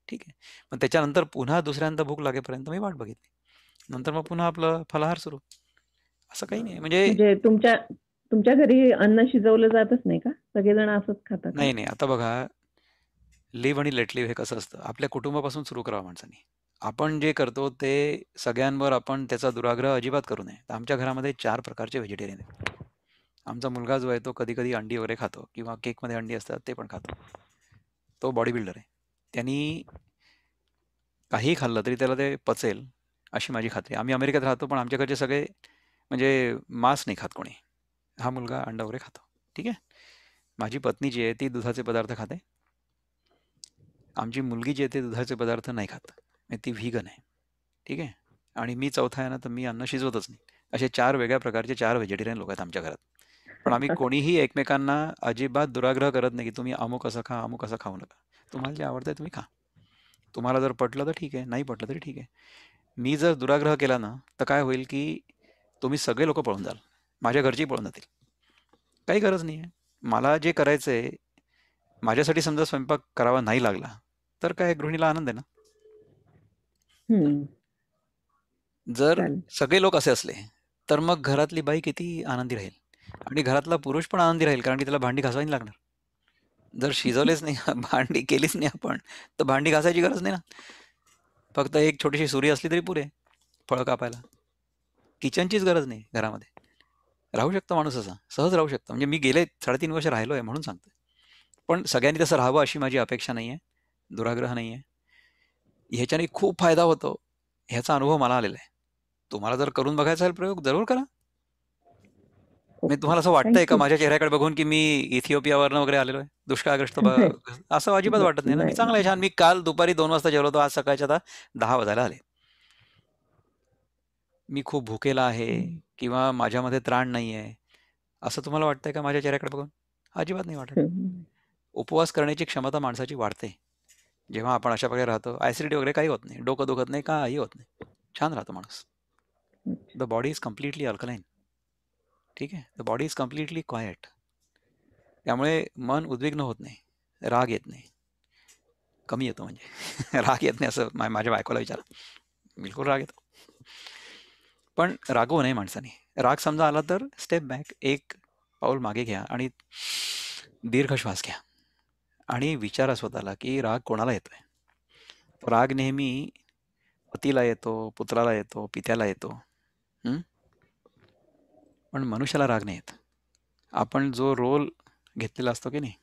ठीक आहे. मग त्याच्यानंतर पुन्हा दुसऱ्यांदा भूक लागेपर्यंत मी वाट बघितली. नंतर मग पुन्हा आपलं फलाहार सुरू. असं काही नाही. म्हणजे म्हणजे तुमच्या घरी अन्न शिजवलं जातच नाही का? सगळेजण असंच खाता का? नाही. आता बघा, लिव्ह आणि लेट लिव्ह हे कसं असतं, आपल्या कुटुंबापासून सुरू करावं माणसाने. आपण जे करतो ते सगळ्यांवर आपण त्याचा दुराग्रह अजिबात करू नये. तर आमच्या घरामध्ये 4 प्रकारचे व्हेजिटेरियन आहेत. आमचा मुलगा जो आहे तो कधी-कधी अंडी वगैरे खातो किंवा केकमध्ये अंडी असतात ते पण खातो. तो बॉडी बिल्डर आहे. त्यांनी काहीही खाल्लं तरी त्याला ते पचेल अशी माझी खात्री आहे. आम्ही अमेरिकेत राहतो, पण आमच्याकडचे सगळे म्हणजे मांस नाही खात कोणी. हा मुलगा अंडा वगैरे खातो. ठीक आहे. माझी पत्नी जी आहे ती दुधाचे पदार्थ खाते. आमची मुलगी जी आहे ती दुधाचे पदार्थ नाही खात. म्हणजे ती व्हीगन आहे. ठीक आहे. आणि मी चौथा आहे ना, तर मी अन्न शिजवतच नाही. असे 4 वेगळ्या प्रकारचे 4 व्हेजिटेरियन लोक आहेत आमच्या घरात. पण आम्ही कोणीही एकमेकांना अजिबात दुराग्रह करत नाही, की तुम्ही अमुक असं खा, अमुक असं खाऊ नका. तुम्हाला जे आवडतंय तुम्ही खा. तुम्हाला जर पटलं तर ठीक आहे, नाही पटलं तरी ठीक आहे. मी जर दुराग्रह केला ना, तर काय होईल, की तुम्ही सगळे लोकं पळून जाल. माझ्या घरचेही पळून जातील. काही गरज नाही आहे. मला जे करायचंय, माझ्यासाठी समजा स्वयंपाक करावा नाही लागला, तर काय गृहिणीला आनंद आहे ना. हम्म. जर चालेल. सगळे लोक असे असले, तर मग घरातली बाई किती आनंदी राहील आणि घरातला पुरुष पण आनंदी राहील, कारण की त्याला भांडी घासावी नाही लागणार. जर शिजवलेच नाही, भांडी केलीच नाही आपण, तर भांडी घासायची गरज नाही ना. फक्त एक छोटीशी सुरी असली तरी पुरे फळं कापायला. किचनचीच गरज नाही घरामध्ये. राहू शकतो माणूस असा, सहज राहू शकतो. म्हणजे मी गेले 3.5 वर्ष राहिलो आहे म्हणून सांगतोय. पण सगळ्यांनी तसं राहावं अशी माझी अपेक्षा नाही आहे, दुराग्रह नाही आहे. ह्याच्याने खूप फायदा होतो, ह्याचा अनुभव मला आलेला आहे. तुम्हाला जर करून बघायचा आहे प्रयोग, जरूर करा. म्हणजे ओके. तुम्हाला असं वाटतंय का थँक माझ्या चेहऱ्याकडे बघून, की मी इथिओपियावरनं वगैरे आलेलो आहे? दुष्काळग्रस्त असं अजिबात वाटत नाही ना. मी चांगला आहे, छान. मी काल दुपारी 2 वाजता जेवलो होतो, आज सकाळच्या आता 10 वाजायला आले. मी खूप भुकेला आहे किंवा माझ्यामध्ये त्राण नाही आहे, असं तुम्हाला वाटतंय का माझ्या चेहऱ्याकडे बघून? अजिबात नाही वाटत. उपवास करण्याची क्षमता माणसाची वाढते. जेव्हा आपण अशा प्रकारे राहतो, ॲसिडिटी वगैरे काही होत नाही, डोकं दुखत नाही, काही होत नाही. छान राहतो माणूस. The body is completely alkaline. ठीक आहे. The body is completely quiet. त्यामुळे मन उद्विग्न होत नाही, राग येत नाही, कमी येतो म्हणजे. राग येत नाही असं माझ्या बायकोला विचारा. बिलकुल राग येतो. पण रागवू नये माणसाने. राग समजा आला तर स्टेप बॅक, एक पाऊल मागे घ्या आणि दीर्घ श्वास घ्या आणि विचारा स्वतःला, की राग कोणाला येतोय? राग नेहमी पतीला येतो, पुत्राला येतो, पित्याला येतो. पण मनुष्याला राग नाही येत. आपण जो रोल घेतलेला असतो की नाही,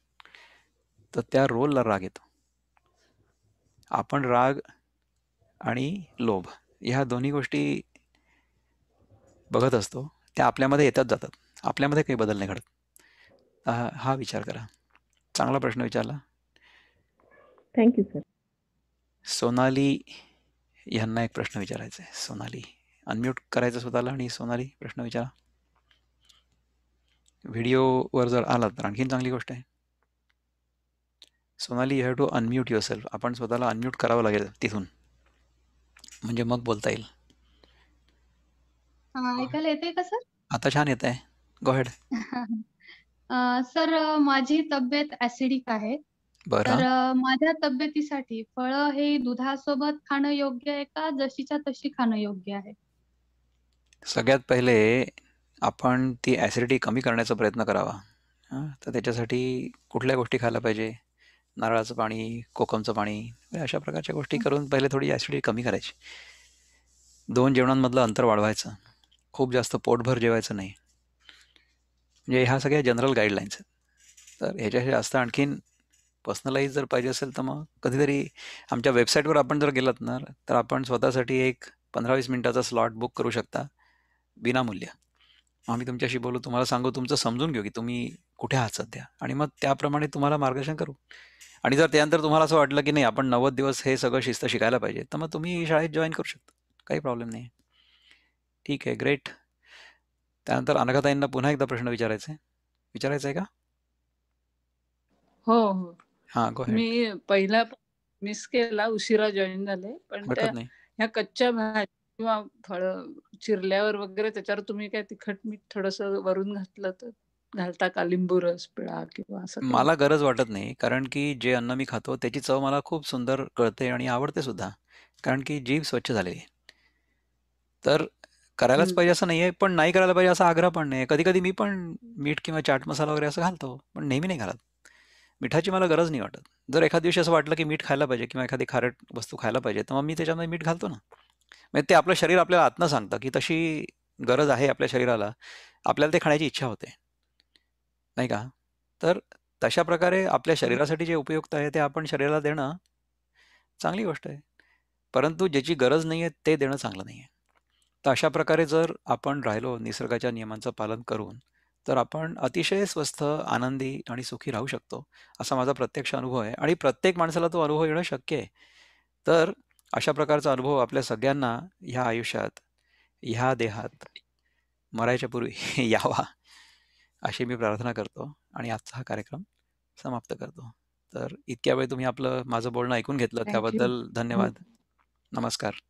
तर त्या रोलला राग येतो. आपण राग आणि लोभ ह्या दोन्ही गोष्टी बघत असतो, त्या आपल्यामध्ये येतात जातात. आपल्यामध्ये काही बदल नाही घडत. हा विचार करा. चांगला प्रश्न विचारला. Thank you sir. सोनाली यांना एक प्रश्न विचारायचा आहे. सोनाली, अनम्यूट करायचं स्वतःला आणि सोनाली प्रश्न विचारा. व्हिडिओवर जर आलात तर आणखीन चांगली गोष्ट आहे. Sonali, you have to unmute yourself. आपण स्वतःला अनम्यूट करावं लागेल तिथून, म्हणजे मग बोलता येईल. ऐकायला येते का सर? आता छान येत आहे. गो हेड. सर, माझी तब्येत ऍसिडिक आहे. तर बरं. माझ्या तब्येतीसाठी फळं हे दुधासोबत खाणं योग्य आहे का जशीच्या तशी खाणं योग्य आहे? सगळ्यात पहिले आपण ती ॲसिडिटी कमी करण्याचा प्रयत्न करावा. तर त्याच्यासाठी कुठल्या गोष्टी खायला पाहिजे? नारळाचं पाणी, कोकमचं पाणी, अशा प्रकारच्या गोष्टी करून पहिले थोडी ॲसिडिटी कमी करायची. 2 जेवणांमधलं अंतर वाढवायचं. खूप जास्त पोटभर जेवायचं नाही. म्हणजे ह्या सगळ्या जनरल गाईडलाईन्स आहेत. तर ह्याच्याशी जास्त आणखीन पर्सनलाइज जर पाहिजे असेल तर मग कधीतरी आमच्या वेबसाईटवर आपण जर गेलात ना, तर आपण स्वतःसाठी एक 15-20 मिनिटाचा स्लॉट बुक करू शकता विनामूल्य. आम्ही तुमच्याशी बोलू, तुम्हाला सांगू, तुमचं समजून घेऊ की तुम्ही कुठे आहात सध्या, आणि मग त्याप्रमाणे तुम्हाला मार्गदर्शन करू. आणि जर त्यानंतर तुम्हाला असं वाटलं की नाही आपण 90 दिवस हे सगळं शिस्त शिकायला पाहिजे, तर मग तुम्ही शाळेत जॉईन करू शकता. काही प्रॉब्लेम नाही. ठीक आहे, ग्रेट. त्यानंतर अनघाताईंना पुन्हा एकदा प्रश्न विचारायचा आहे का? हो, हो. हां, गो हेड. मी पहिला मिस केला, उशिरा जॉईन झाले. पण हरकत नाही. ह्या कच्च्या भाज्या किंवा फळं चिरल्यावर वगैरे त्याच्यावर तुम्ही काय तिखट मीठ थोडंसं वरून घातलं तर घालता का? लिंबू रस पिळा किंवा असं काही? मला गरज वाटत नाही, कारण की जे अन्न मी खातो त्याची चव मला खूप सुंदर कळते आणि आवडते सुद्धा, कारण की जीभ स्वच्छ झालेली आहे. तर करायलाच हं. पाहिजे असं नाहीये, पण नाही करायला पाहिजे असा आग्रह पण नाही. कधी-कधी मी पण मीठ किंवा चाट मसाला वगैरे असं घालतो, पण नेहमी नाही घालत. मिठाची मला गरज नाही वाटत. जर एखाद दिवशी असं वाटलं की मीठ खायला पाहिजे किंवा एखादी खारट वस्तू खायला पाहिजे, तर मग मी त्याच्यामध्ये मीठ घालतो ना. म्हणजे ते आपलं शरीर आपल्याला आतनं सांगतं की तशी गरज आहे आपल्या शरीराला. आपल्याला ते खाण्याची इच्छा होते, नाही का? तर तशा प्रकारे आपल्या शरीरासाठी जे उपयुक्त आहे ते आपण शरीराला देणं चांगली गोष्ट आहे. परंतु ज्याची गरज नाहीये ते देणं चांगलं नाहीये. तर अशा प्रकारे जर आपण राहिलो निसर्गाच्या नियमांचं पालन करून, तर आपण अतिशय स्वस्थ, आनंदी आणि सुखी राहू शकतो, असा माझा प्रत्यक्ष अनुभव आहे आणि प्रत्येक माणसाला तो अनुभव येणं शक्य आहे. तर अशा प्रकारचा अनुभव आपल्या सगळ्यांना ह्या आयुष्यात, ह्या देहात मरायच्या पूर्वी यावा, अशी मी प्रार्थना करतो आणि आजचा हा कार्यक्रम समाप्त करतो. तर इतक्या वेळ तुम्ही माझं बोलणं ऐकून घेतलं थँक यू. त्याबद्दल धन्यवाद. नमस्कार.